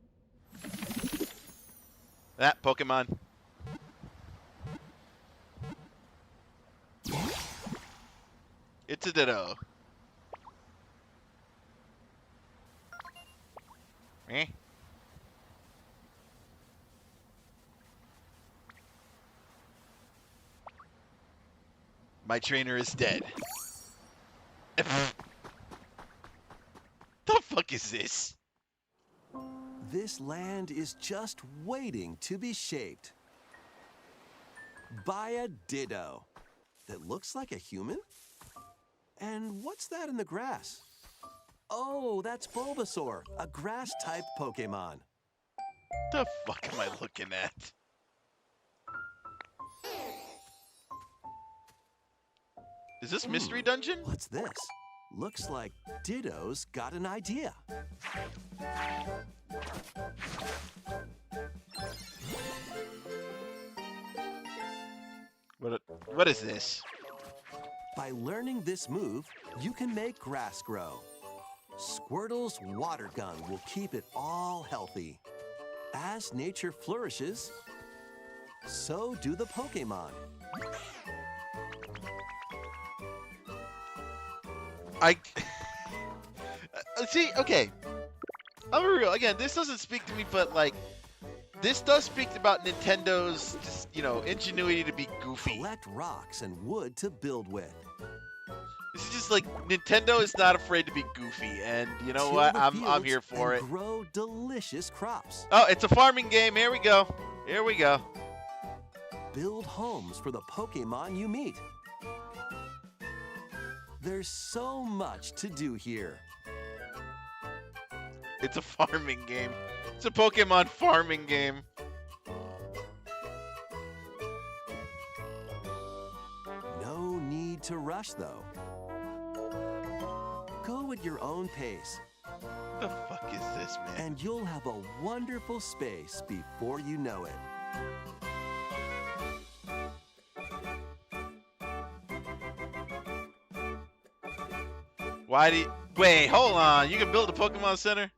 That Pokemon. It's a Ditto. Eh? My trainer is dead. The fuck is this?
This land is just waiting to be shaped by a Ditto that looks like a human. And what's that in the grass? Oh, that's Bulbasaur, a grass-type Pokemon.
The fuck am I looking at? Is this Mystery Dungeon?
What's this? Looks like Ditto's got an idea.
What is this?
By learning this move, you can make grass grow. Squirtle's water gun will keep it all healthy. As nature flourishes, so do the Pokemon.
I see. Okay, I'm real. Again, this doesn't speak to me, but like, this does speak about Nintendo's, just, you know, ingenuity to be goofy.
Collect rocks and wood to build with.
This is just like Nintendo is not afraid to be goofy, and you know
Till
what?
the
I'm
fields
here for
and
it.
Grow delicious crops.
Oh, it's a farming game. Here we go. Here we go.
Build homes for the Pokemon you meet. There's so much to do here.
It's a farming game. It's a Pokemon farming game.
No need to rush, though. Go at your own pace,
What the fuck is this, man?
and you'll have a wonderful space before you know it.
Why do you... Wait, hold on. You can build a Pokemon Center?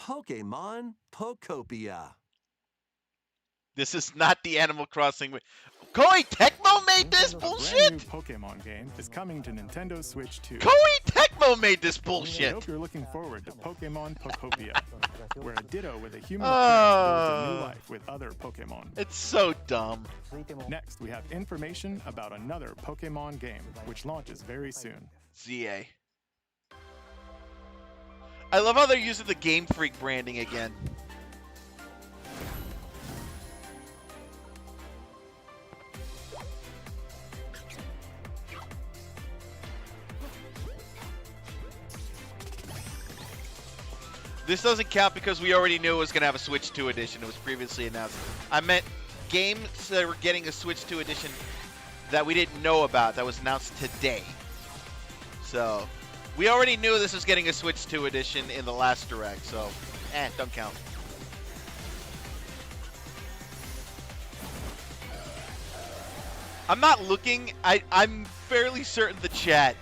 Pokemon Pokopia.
This is not the Animal Crossing. Koei Tecmo made this
A brand
bullshit.
new Pokemon game is coming to Nintendo Switch 2.
Koei Tecmo made this
I
bullshit.
hope you're looking forward to Pokemon Pokopia, where a Ditto with a human appearance lives a new life with other Pokemon.
It's so dumb.
Next, we have information about another Pokemon game, which launches very soon.
ZA. I love how they're using the Game Freak branding again. This doesn't count because we already knew it was going to have a Switch 2 edition. It was previously announced. I meant games that were getting a Switch 2 edition that we didn't know about that was announced today. So, we already knew this was getting a Switch 2 edition in the last Direct, so, don't count. I'm not looking. I'm fairly certain the chat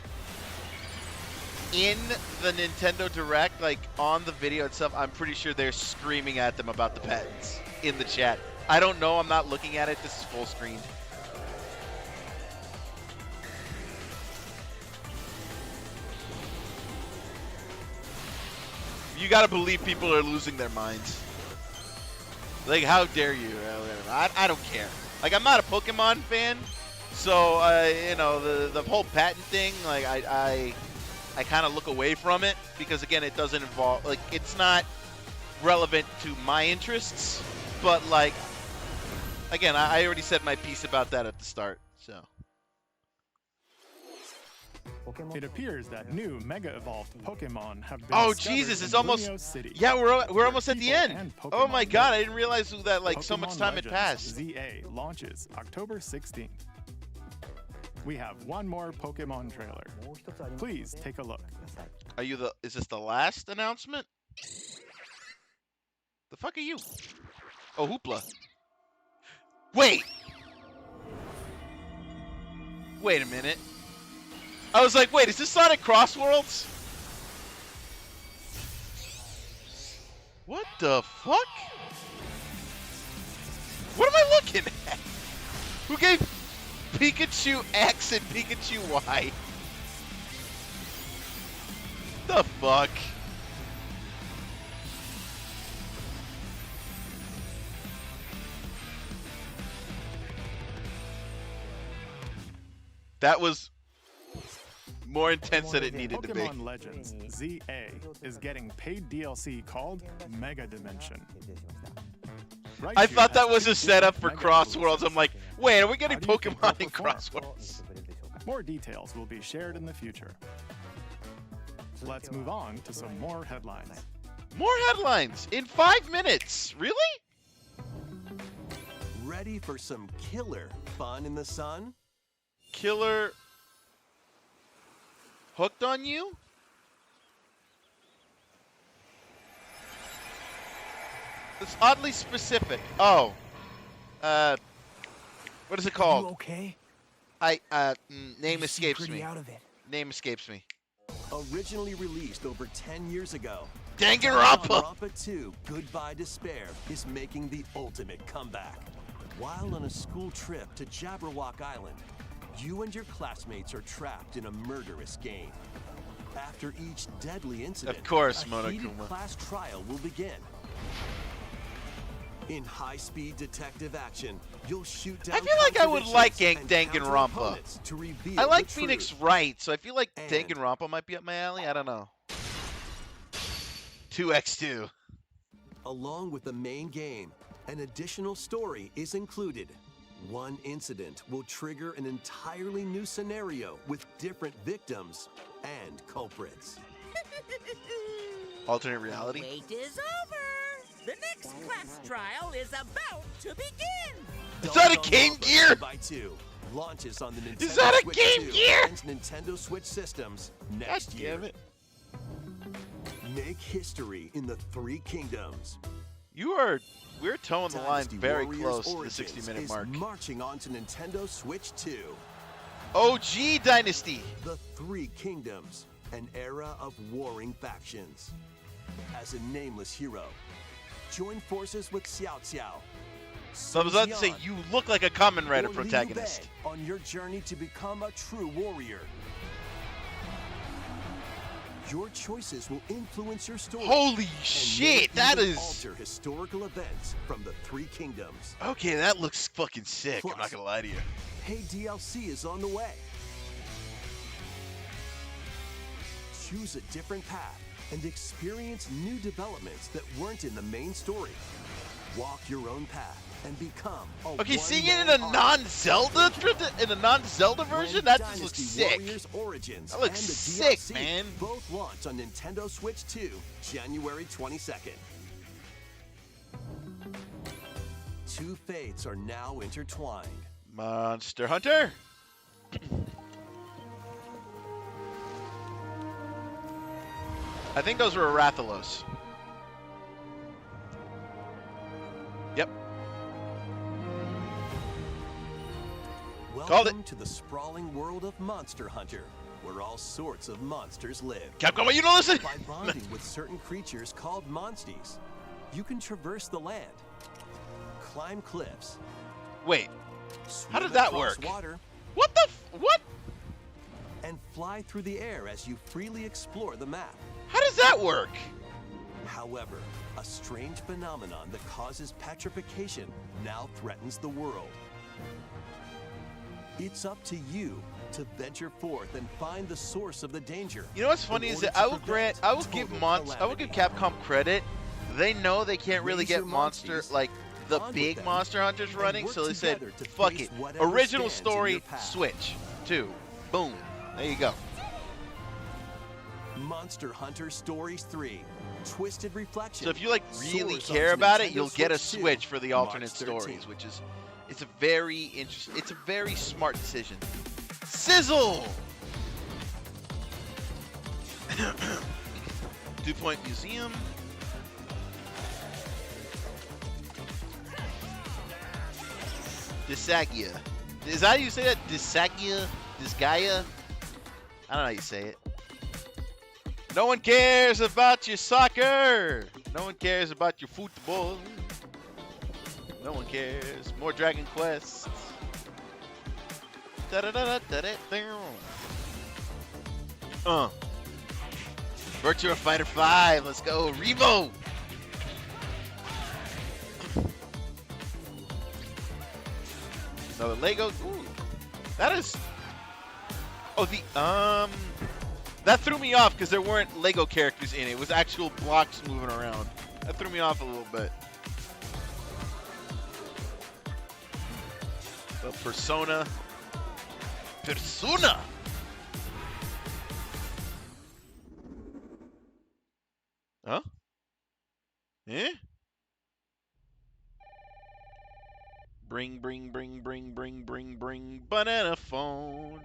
in the Nintendo Direct, like on the video itself, I'm pretty sure they're screaming at them about the patents in the chat. I don't know. I'm not looking at it. This is full screen. You gotta believe people are losing their minds. Like, how dare you? I don't care. Like, I'm not a Pokemon fan, so you know, the whole patent thing, like I kind of look away from it because, again, it doesn't involve, like, it's not relevant to my interests. But, like, again, I already said my piece about that at the start. So.
It appears that new Mega Evolved Pokemon have been
Oh
discovered
Jesus!
in
It's almost.
Lumio City.
Yeah, we're
Where
almost at the
people
end.
and
Oh
Pokemon
my God! I
Legends.
didn't realize that like so much
Pokemon
time had
Legends
passed.
ZA launches October 16th. We have one more Pokemon trailer. Please take a look.
Are you the? Is this the last announcement? The fuck are you? Oh, Hoopla. Wait. Wait a minute. I was like, wait, is this Sonic Crossworlds? What the fuck? What am I looking at? Who gave Pikachu X and Pikachu Y? The fuck? That was more intense than it needed to be.
Pokemon Legends ZA is getting paid DLC called Mega Dimension.
I thought that was a
two
setup for
different Mega
Crossworlds. I'm like, wait, are we getting
How do you think they'll
Pokemon in
perform?
Crossworlds?
More details will be shared in the future. Let's move on to some more headlines.
More headlines in 5 minutes. Really?
Ready for some killer fun in the sun?
Killer hooked on you? It's oddly specific. Oh. What is it called?
okay?
Name escapes me.
Out of it.
Name escapes me.
Originally released over 10 years ago,
Danganronpa!
Danganronpa 2 Goodbye Despair is making the ultimate comeback. While on a school trip to Jabberwock Island, you and your classmates are trapped in a murderous game. After each deadly incident,
Of course,
a heated
Monokuma.
class trial will begin. In high-speed detective action, you'll shoot down
I feel like I would like
contradictions and counter
Danganronpa.
opponents to reveal
I like
the
Phoenix
truth.
Wright, so I feel like
And-
Danganronpa might be up my alley. I don't know. 2x2.
Along with the main game, an additional story is included. One incident will trigger an entirely new scenario with different victims and culprits.
Alternate reality?
Wait is over. The next class trial is about to begin.
Is that a
Danganronpa
Game Gear?
By 2 launches on the Nintendo
Is that a
Switch
Game
2
Gear?
and Nintendo Switch systems next year.
Damn it.
Make history in the 3 kingdoms.
We're towing the line
Dynasty
very
Warriors
close to the
Origins
60-minute
is
mark.
marching on to Nintendo Switch 2.
OG Dynasty.
The 3 Kingdoms, an era of warring factions. as a nameless hero. Join forces with Xiao Xiao.
So I was about to say, you look like a Kamen Rider
or Liu
protagonist.
Bei on your journey to become a true warrior. Your choices will influence your story.
Holy
and
shit,
may
that
even
is...
alter historical events from the Three Kingdoms.
Okay, that looks fucking sick.
Plus,
I'm not gonna lie to you.
Hey, DLC is on the way. Choose a different path and experience new developments that weren't in the main story. Walk your own path and become a
Okay, seeing it in
one-man
a
army.
non-Zelda version, that just looks
Dynasty
sick.
Warriors Origins
That looks
and the
sick,
DLC
man.
both launch on Nintendo Switch 2, January 22nd. Two fates are now intertwined.
Monster Hunter. I think those were Rathalos. Yep. Called it.
Welcome to the sprawling world of Monster Hunter, where all sorts of monsters live.
Capcom, why you don't listen?
By bonding with certain creatures called monsties, you can traverse the land, climb cliffs.
Wait, how
swim
did that
across
work?
Water,
What the what?
and fly through the air as you freely explore the map.
How does that work?
However, a strange phenomenon that causes petrification now threatens the world. It's up to you to venture forth and find the source of the danger.
You know what's funny
in
is
order
that
to
I will
prevent
give
total
Capcom credit. They know they can't really
Raise
get
your
monster
monsties,
like the
bond with
big
them,
Monster Hunters
and
running,
work
so they said,
together to
"Fuck
face
it,
whatever
original
stands in your
story,
path."
Switch 2, boom, there you go."
Monster Hunter Stories 3, Twisted Reflection.
So if you like really
soars
care
onto
about it,
Nintendo
you'll get a
Switch 2,
Switch for the alternate
March 13th.
stories, which is it's a very interesting, it's a very smart decision. Sizzle. 2 Point Museum. Disagia. Is that how you say that? Disagia? Disgaea? I don't know how you say it. No one cares about your soccer. No one cares about your football. No one cares. More Dragon Quest. Virtua Fighter 5. Let's go. Revo. Another Lego. Ooh. That is. Oh, that threw me off because there weren't Lego characters in it. It was actual blocks moving around. That threw me off a little bit. The Persona. Persona! Huh? Eh? Bring banana phone.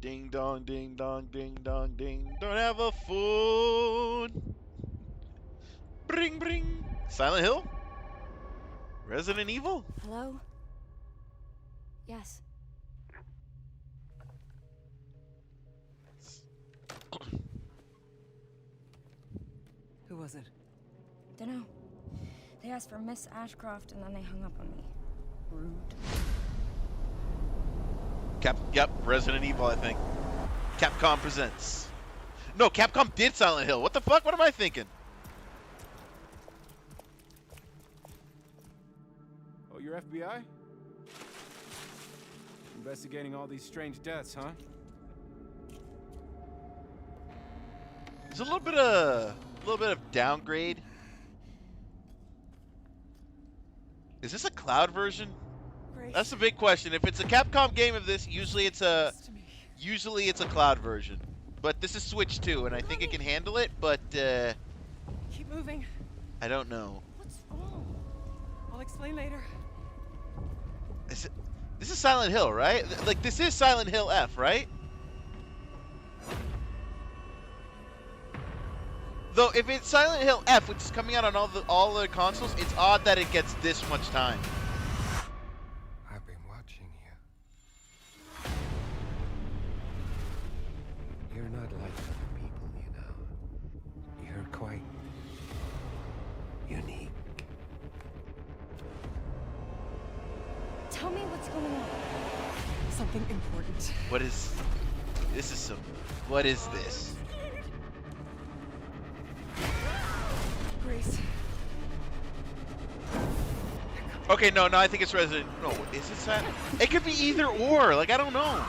Ding dong, ding dong, ding dong, ding. Don't have a phone. Bring. Silent Hill? Resident Evil?
Hello? Yes.
Who was it?
Dunno. They asked for Miss Ashcroft and then they hung up on me. Rude.
Yep, Resident Evil, I think. Capcom presents. No, Capcom did Silent Hill. What the fuck? What am I thinking?
Oh, you're FBI? Investigating all these strange deaths, huh?
There's a little bit of downgrade. Is this a cloud version?
Great.
That's the big question. If it's a Capcom game of this, usually it's a cloud version. But this is Switch 2, and I think it can handle it, but
Keep moving.
I don't know.
What's wrong? I'll explain later.
This is Silent Hill, right? Like, this is Silent Hill F, right? Though, if it's Silent Hill F, which is coming out on all the consoles, it's odd that it gets this much time.
I've been watching you. You're not like other people, you know.
Tell me what's going on.
Something important.
What is... This is some... What is this?
Grace.
Okay, no, I think it's Resident... No, is it that? It could be either or. Like, I don't know.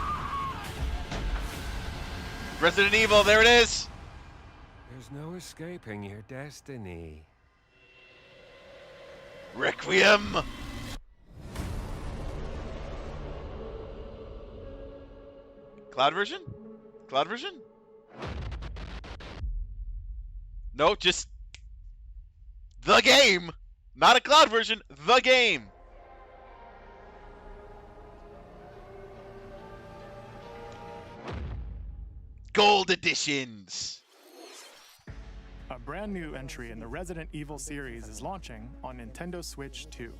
Resident Evil, there it is.
There's no escaping your destiny.
Requiem. Cloud version? Cloud version? No, just the game. Not a cloud version, the game. Gold editions.
A brand new entry in the Resident Evil series is launching on Nintendo Switch 2.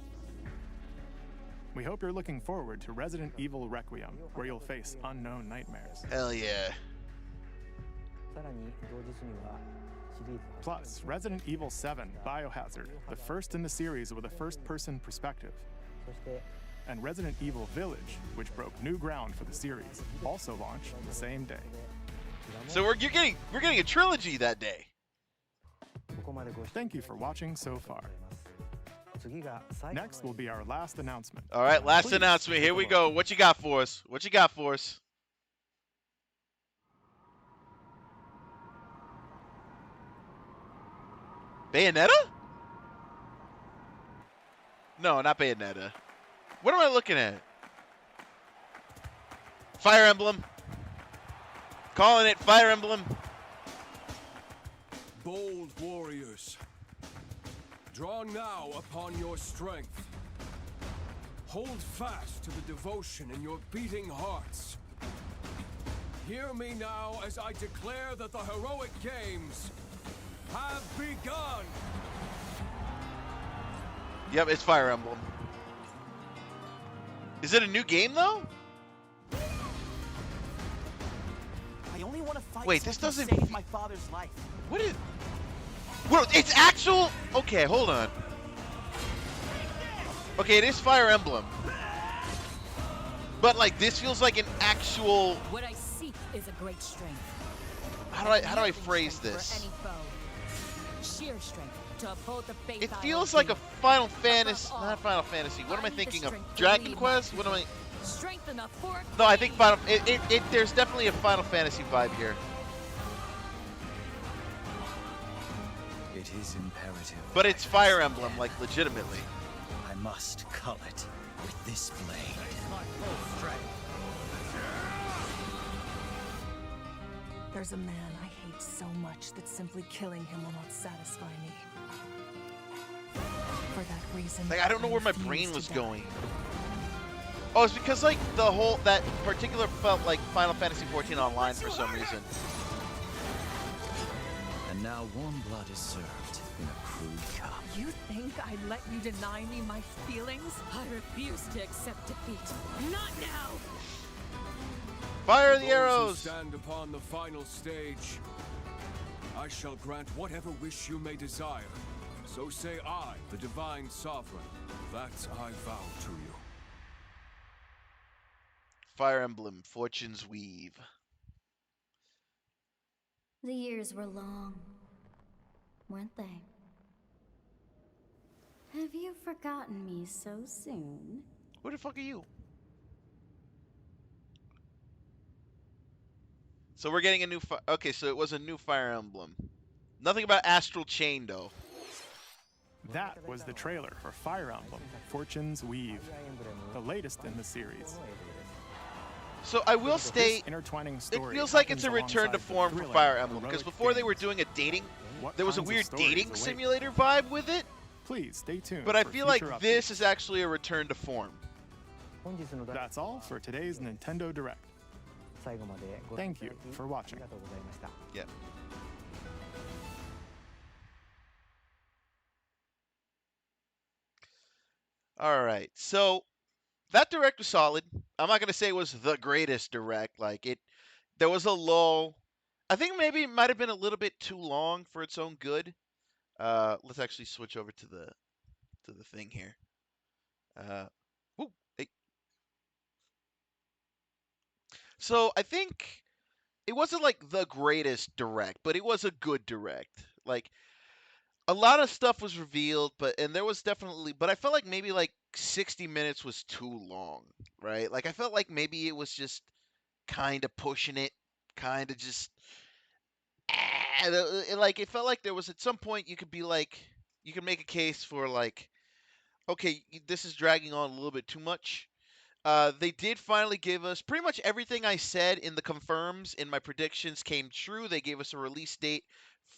We hope you're looking forward to Resident Evil Requiem, where you'll face unknown nightmares.
Hell yeah.
Plus, Resident Evil 7 Biohazard, the first in the series with a first-person perspective. And Resident Evil Village, which broke new ground for the series, also launched the same day.
So we're getting a trilogy that day.
Thank you for watching so far. Next will be our last announcement.
All right, last announcement. Here we go. What you got for us? What you got for us? Bayonetta? No, not Bayonetta. What am I looking at? Fire Emblem. Calling it Fire Emblem.
Bold warriors, draw now upon your strength. Hold fast to the devotion in your beating hearts. Hear me now as I declare that the heroic games have begun.
Yep, it's Fire Emblem. Is it a new game though?
I only want to fight.
Wait, this doesn't
save my father's life.
What is? Well, it's actual. Okay, hold on. Okay, it is Fire Emblem, but like this feels like an actual.
What I seek is a great strength.
How do I phrase this?
Sheer strength to uphold the faith.
It feels like a Final Fantasy, not Final Fantasy. What am I thinking of? Dragon Quest? What am I?
Strength enough for.
No, I think Final. There's definitely a Final Fantasy vibe here.
It is imperative.
But it's Fire Emblem, like legitimately.
I must cull it with this blade.
There's a man I hate so much that simply killing him will not satisfy me. For that reason,
Like I don't know where my brain was going. Oh, it's because like that particular felt like Final Fantasy XIV Online for some reason.
And now warm blood is served in a crude cup.
You think I'd let you deny me my feelings?
I refuse to accept defeat. Not now.
Fire the
Those who
arrows!
stand upon the final stage. I shall grant whatever wish you may desire. So say I, the Divine Sovereign, that I vow to you.
Fire Emblem, Fortune's Weave.
The years were long, weren't they? Have you forgotten me so soon?
Who the fuck are you? So we're getting a new okay, so it was a new Fire Emblem. Nothing about Astral Chain though.
That was the trailer for Fire Emblem, Fortune's Weave, the latest in the series.
So I will state,
intertwining
it
story
feels like it's a
happens
return to
alongside the
form for
thrilling,
Fire Emblem, because
heroic
before they
games.
were doing a dating,
What
there was a
kinds of
weird
stories
dating
await?
simulator vibe with it.
Please stay tuned.
But I
for
feel like
future
this
updates.
is actually a return to form.
That's all for today's Nintendo Direct. Thank you for watching.
Yeah. All right, so that direct was solid. I'm not gonna say it was the greatest direct. Like it, there was a lull. I think maybe it might have been a little bit too long for its own good. Let's actually switch over to the thing here. Whoop, hey, So I think it wasn't like the greatest direct, but it was a good direct. Like a lot of stuff was revealed, and there was definitely, but I felt like maybe like 60 minutes was too long, right? Like I felt like maybe it was just kind of pushing it, kind of just like it felt like there was at some point you could be like you could make a case for like okay, this is dragging on a little bit too much. They did finally give us pretty much everything I said in the confirms in my predictions came true. They gave us a release date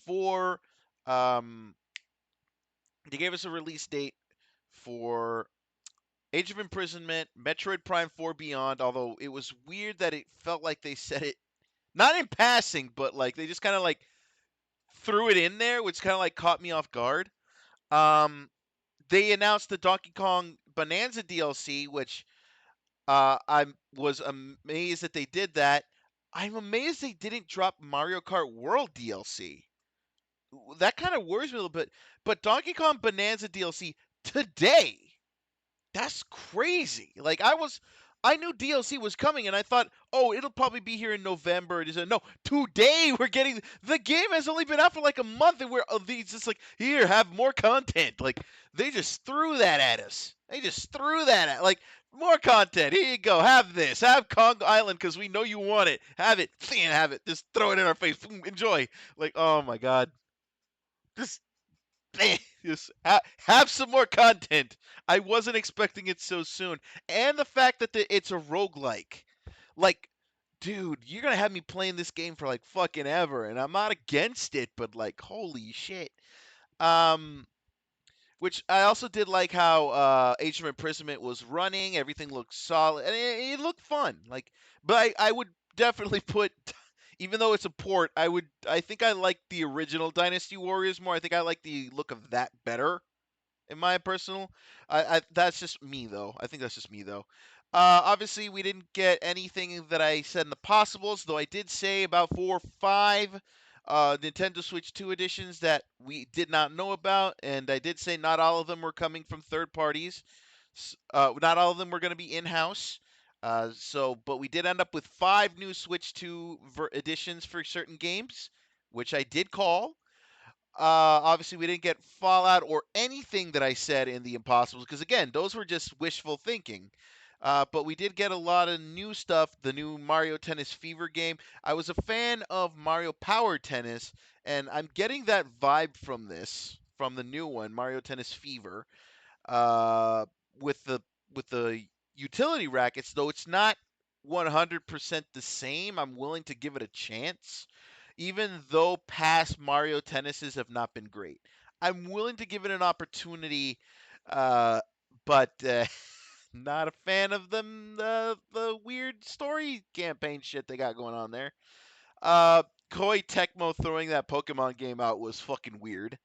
for um, they gave us a release date for Age of Imprisonment, Metroid Prime 4 Beyond, although it was weird that it felt like they said it not in passing, but like they just kind of like threw it in there, which kind of like caught me off guard. Um, they announced the Donkey Kong Bonanza DLC, which I was amazed that they did that. I'm amazed they didn't drop Mario Kart World DLC. That kind of worries me a little bit. But Donkey Kong Bonanza DLC today. That's crazy. Like I knew DLC was coming, and I thought, oh, it'll probably be here in November. It is no. Today we're getting the game has only been out for like a month, and we're these just like here have more content. Like they just threw that at us. They just threw that at like more content. Here you go. Have this. Have Kong Island because we know you want it. Have it. Have it. Just throw it in our face. Boom, enjoy. Like oh my god. Just just have some more content. I wasn't expecting it so soon. And the fact that it's a roguelike. Like, dude, you're going to have me playing this game for like fucking ever. And I'm not against it, but like, holy shit. Which I also did like how Age of Imprisonment was running. Everything looked solid. And it looked fun. Like, but I would definitely put even though it's a port, I think I like the original Dynasty Warriors more. I think I like the look of that better, in my personal. That's just me though. I think that's just me though. Obviously, we didn't get anything that I said in the possibles, though I did say about 4 or 5 Nintendo Switch 2 editions that we did not know about, and I did say not all of them were coming from third parties. Not all of them were going to be in-house. But we did end up with 5 new Switch 2 editions for certain games, which I did call. Obviously, we didn't get Fallout or anything that I said in the Impossibles, because again, those were just wishful thinking. But we did get a lot of new stuff. The new Mario Tennis Fever game. I was a fan of Mario Power Tennis, and I'm getting that vibe from the new one, Mario Tennis Fever, with the utility rackets, though it's not 100% the same. I'm willing to give it a chance, even though past Mario Tennises have not been great. I'm willing to give it an opportunity, but not a fan of the weird story campaign shit they got going on there. Koei Tecmo throwing that Pokemon game out was fucking weird.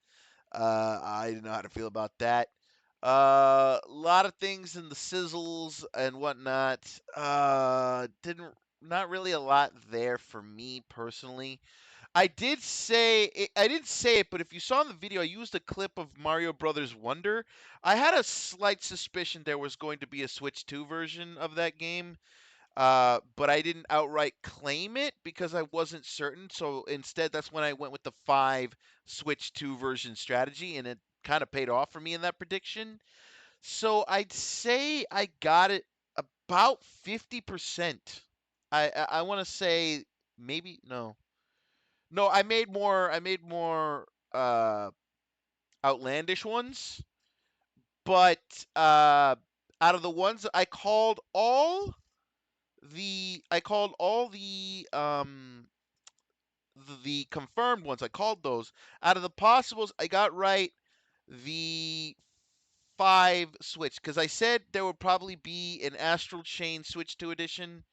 I didn't know how to feel about that. A lot of things in the sizzles and whatnot. Didn't not really a lot there for me personally. I didn't say it, but if you saw in the video, I used a clip of Mario Brothers Wonder. I had a slight suspicion there was going to be a Switch 2 version of that game, but I didn't outright claim it because I wasn't certain. So instead, that's when I went with the 5 Switch 2 version strategy, and it kind of paid off for me in that prediction. So I'd say I got it about 50%. I want to say maybe no. No, I made more outlandish ones, but out of the ones I called all the confirmed ones. I called those. Out of the possibles, I got right the 5 Switch because I said there would probably be an Astral Chain Switch 2 edition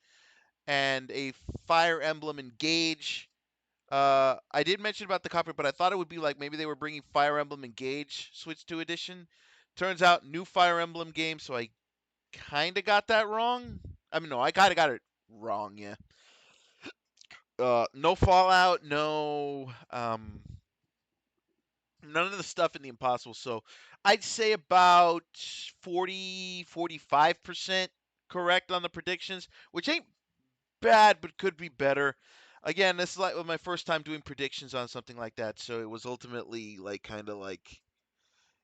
and a Fire Emblem Engage. I did mention about the copy, but I thought it would be like maybe they were bringing Fire Emblem Engage Switch 2 edition. Turns out new Fire Emblem game, so I kind of got that wrong. I mean, no, I kind of got it wrong, yeah. No Fallout, no none of the stuff in the Impossible. So I'd say about 45% correct on the predictions, which ain't bad, but could be better. Again, this is like my first time doing predictions on something like that, so it was ultimately like kind of like,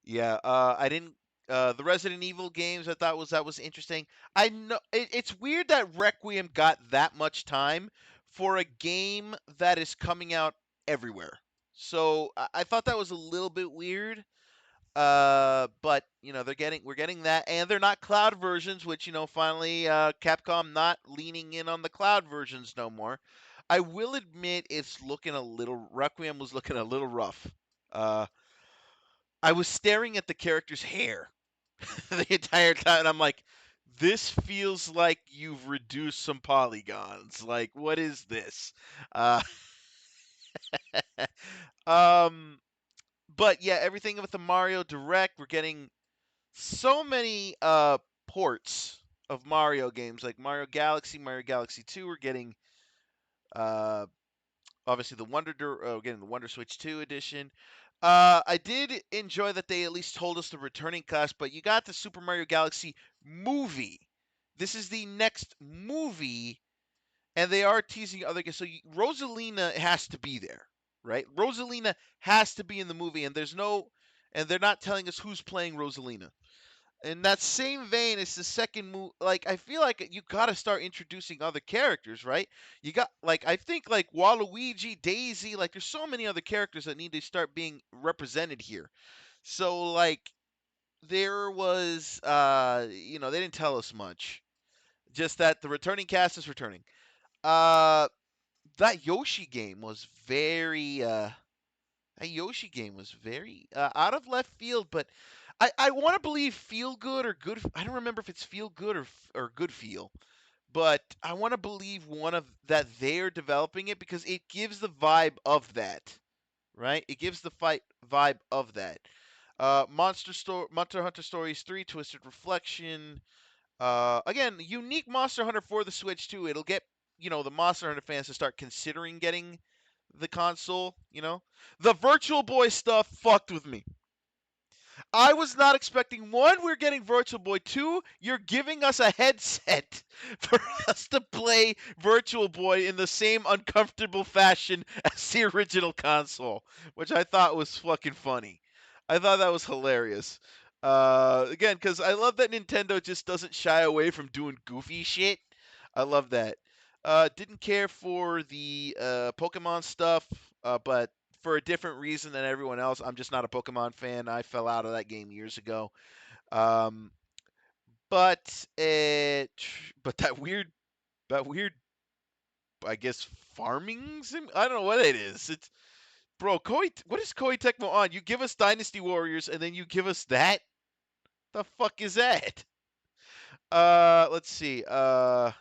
yeah. I didn't. The Resident Evil games, I thought was interesting. I know it's weird that Requiem got that much time for a game that is coming out everywhere. So I thought that was a little bit weird. But we're getting that, and they're not cloud versions, which finally Capcom not leaning in on the cloud versions no more. I will admit it's looking a little Requiem was looking a little rough. I was staring at the character's hair the entire time, and I'm like, this feels like you've reduced some polygons. Like, what is this? Uh, um, but yeah, everything with the Mario Direct, we're getting so many ports of Mario games, like Mario Galaxy, Mario Galaxy 2. We're getting uh, obviously getting the Wonder Switch 2 edition. I did enjoy that they at least told us the returning cast, but you got the Super Mario Galaxy movie. This is the next movie, and they are teasing other guests. So Rosalina has to be there, right? Rosalina has to be in the movie, and they're not telling us who's playing Rosalina. In that same vein, it's the second move. Like, I feel like you got to start introducing other characters, right? You got, like, I think, like, Waluigi, Daisy, like, there's so many other characters that need to start being represented here. So, like, there was, they didn't tell us much. Just that the returning cast is returning. That Yoshi game was very, out of left field, but I want to believe feel good or good. I don't remember if it's feel good or good feel, but I want to believe one of that they're developing it because it gives the vibe of that, right? It gives the vibe of that. Monster Hunter Stories 3, Twisted Reflection. Again, unique Monster Hunter for the Switch too. It'll get the Monster Hunter fans to start considering getting the console. The Virtual Boy stuff fucked with me. I was not expecting one, we're getting Virtual Boy. Two, you're giving us a headset for us to play Virtual Boy in the same uncomfortable fashion as the original console, which I thought was fucking funny. I thought that was hilarious. Again, because I love that Nintendo just doesn't shy away from doing goofy shit. I love that. Didn't care for the Pokemon stuff, but for a different reason than everyone else. I'm just not a Pokemon fan. I fell out of that game years ago. But that weird, I guess farming I don't know what it is. It's bro, what is Koei Tecmo on? You give us Dynasty Warriors and then you give us that? The fuck is that? Let's see. What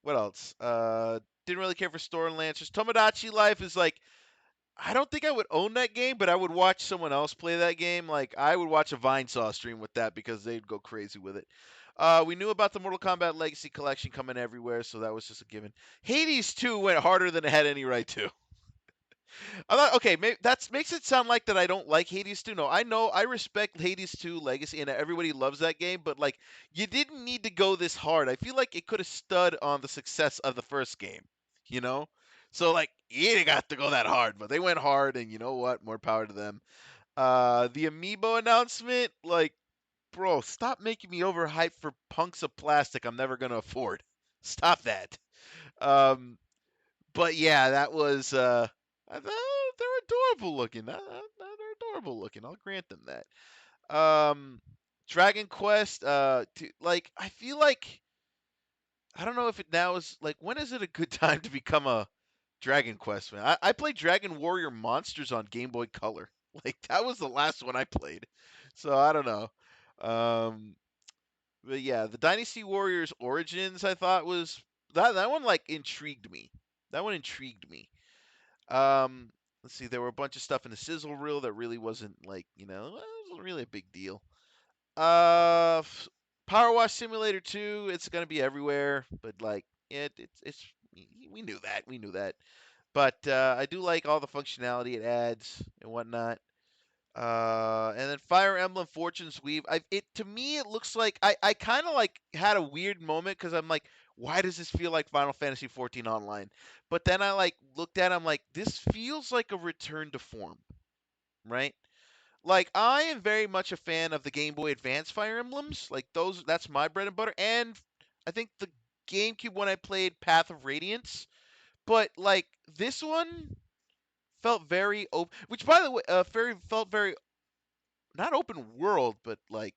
else? Didn't really care for Storm Lancers. Tomodachi Life is like, I don't think I would own that game, but I would watch someone else play that game. Like, I would watch a Vinesaw stream with that because they'd go crazy with it. We knew about the Mortal Kombat Legacy Collection coming everywhere, so that was just a given. Hades 2 went harder than it had any right to. I'm not, okay, maybe that makes it sound like that I don't like Hades 2. No, I respect Hades 2 Legacy, and everybody loves that game, but, like, you didn't need to go this hard. I feel like it could have stood on the success of the first game, So, like, you didn't got to go that hard, but they went hard, and you know what? More power to them. The Amiibo announcement, like, bro, stop making me overhyped for punks of plastic I'm never going to afford. Stop that. But yeah, that was, they're adorable looking. They're adorable looking. I'll grant them that. Dragon Quest, I feel like, I don't know if it now is, like, when is it a good time to become a Dragon Quest fan? I played Dragon Warrior Monsters on Game Boy Color. Like, that was the last one I played. So, I don't know. But yeah, the Dynasty Warriors Origins, I thought was, that one, like, intrigued me. That one intrigued me. Let's see, there were a bunch of stuff in the sizzle reel that really wasn't, like, it wasn't really a big deal. Power Wash Simulator 2, it's gonna be everywhere, but like it's we knew that. But I do like all the functionality it adds and whatnot. And then Fire Emblem Fortune's Weave. To me it looks like I kind of like had a weird moment because I'm like, why does this feel like Final Fantasy 14 Online? But then I like looked at it, I'm like, this feels like a return to form, right? Like I am very much a fan of the Game Boy Advance Fire Emblems. Like that's my bread and butter. And I think the GameCube when I played Path of Radiance. But like this one felt very open, which by the way, felt very not open world, but like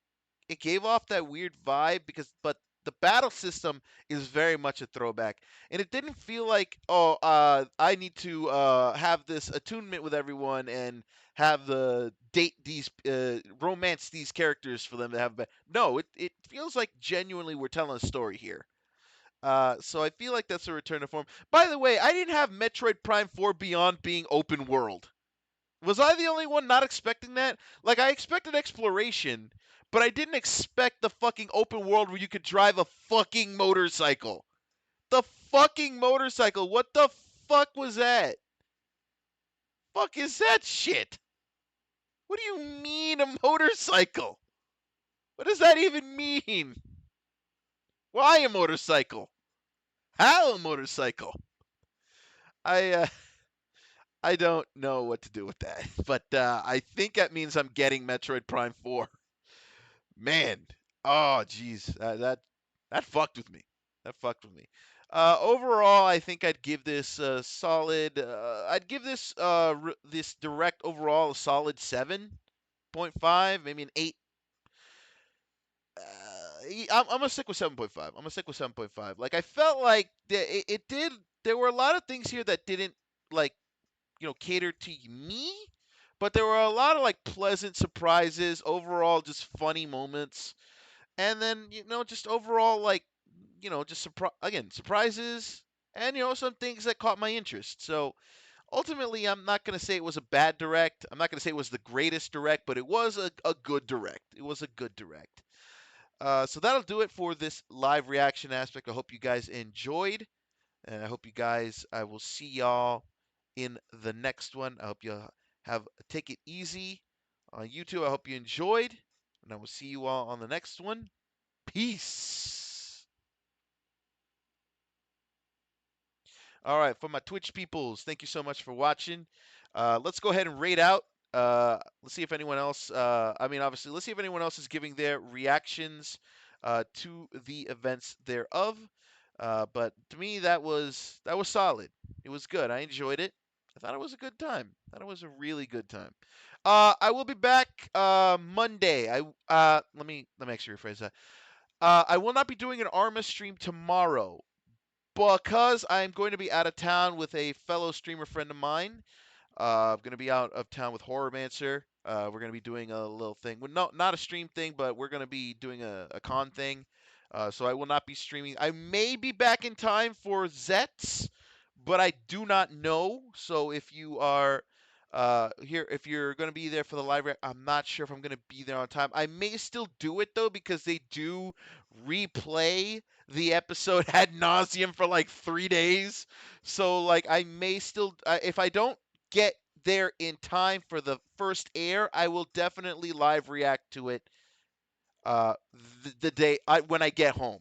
it gave off that weird vibe but the battle system is very much a throwback, and it didn't feel like I need to have this attunement with everyone and have the date these romance these characters for them to have. No, it feels like genuinely we're telling a story here. So I feel like that's a return to form. By the way, I didn't have Metroid Prime 4 Beyond being open world. Was I the only one not expecting that? Like, I expected exploration, but I didn't expect the fucking open world where you could drive a fucking motorcycle. The fucking motorcycle. What the fuck was that? Fuck is that shit? What do you mean a motorcycle? What does that even mean? Why a motorcycle? How a motorcycle? I don't know what to do with that, but I think that means I'm getting Metroid Prime 4. Man, oh jeez, that fucked with me. That fucked with me. Overall, I think I'd give this a solid. I'd give this this direct overall a solid 7.5, maybe an 8. I'm gonna stick with 7.5. I'm gonna stick with 7.5. Like I felt like it did. There were a lot of things here that didn't like cater to me, but there were a lot of like pleasant surprises. Overall, just funny moments, and then just overall like just surprises, and some things that caught my interest. So ultimately, I'm not going to say it was a bad direct. I'm not going to say it was the greatest direct, but it was a good direct. It was a good direct. So that'll do it for this live reaction aspect. I hope you guys enjoyed, and I hope you guys. I will see y'all in the next one. I hope you take it easy on YouTube. I hope you enjoyed, and I will see you all on the next one. Peace. All right, for my Twitch peoples, thank you so much for watching. Let's go ahead and rate out. Let's see if anyone else. Obviously, let's see if anyone else is giving their reactions to the events thereof. But to me, that was solid. It was good. I enjoyed it. I thought it was a good time. I thought it was a really good time. I will be back Monday. Let me actually rephrase that. I will not be doing an Arma stream tomorrow because I'm going to be out of town with a fellow streamer friend of mine. I'm going to be out of town with Horrormancer. We're going to be doing a little thing. Well, not a stream thing, but we're going to be doing a con thing. So I will not be streaming. I may be back in time for Zets, but I do not know. So if you are here, if you're going to be there for the live, I'm not sure if I'm going to be there on time. I may still do it though, because they do replay the episode ad nauseum for like 3 days. So like I may still, if I don't get there in time for the first air, I will definitely live react to it the day when I get home.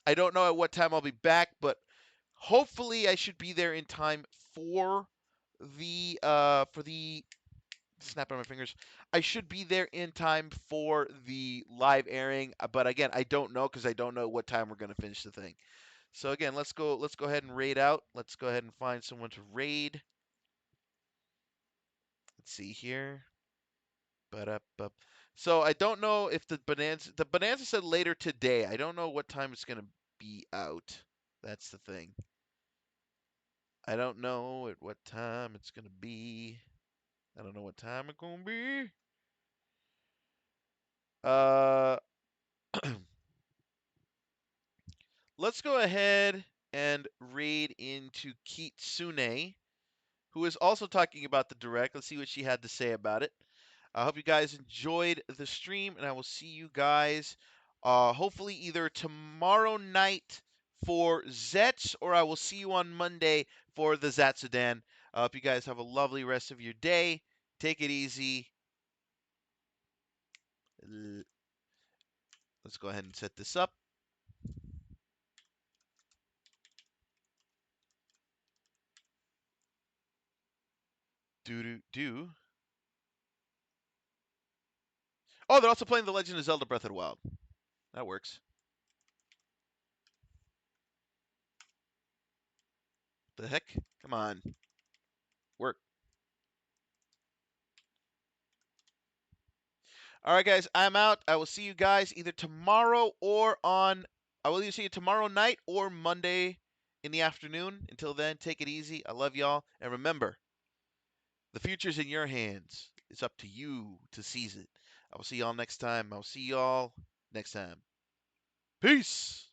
I don't know at what time I'll be back, but hopefully I should be there in time for the snap on my fingers. I should be there in time for the live airing, but again, I don't know because I don't know what time we're going to finish the thing. So again, let's go ahead and raid out. Let's go ahead and find someone to raid. Let's see here. So I don't know if the Bonanza said later today. I don't know what time it's going to be out. That's the thing. I don't know at what time it's going to be. I don't know what time it's going to be. Let's go ahead and raid into Kitsune, who is also talking about the direct. Let's see what she had to say about it. I hope you guys enjoyed the stream, and I will see you guys hopefully either tomorrow night for Zets, or I will see you on Monday for the Zatsudan. I hope you guys have a lovely rest of your day. Take it easy. Let's go ahead and set this up. Do. Oh, they're also playing The Legend of Zelda Breath of the Wild. That works. The heck? Come on. Work. All right, guys, I'm out. I will see you guys either tomorrow or on... I will either see you tomorrow night or Monday in the afternoon. Until then, take it easy. I love y'all. And remember, the future's in your hands. It's up to you to seize it. I will see y'all next time. I'll see y'all next time. Peace!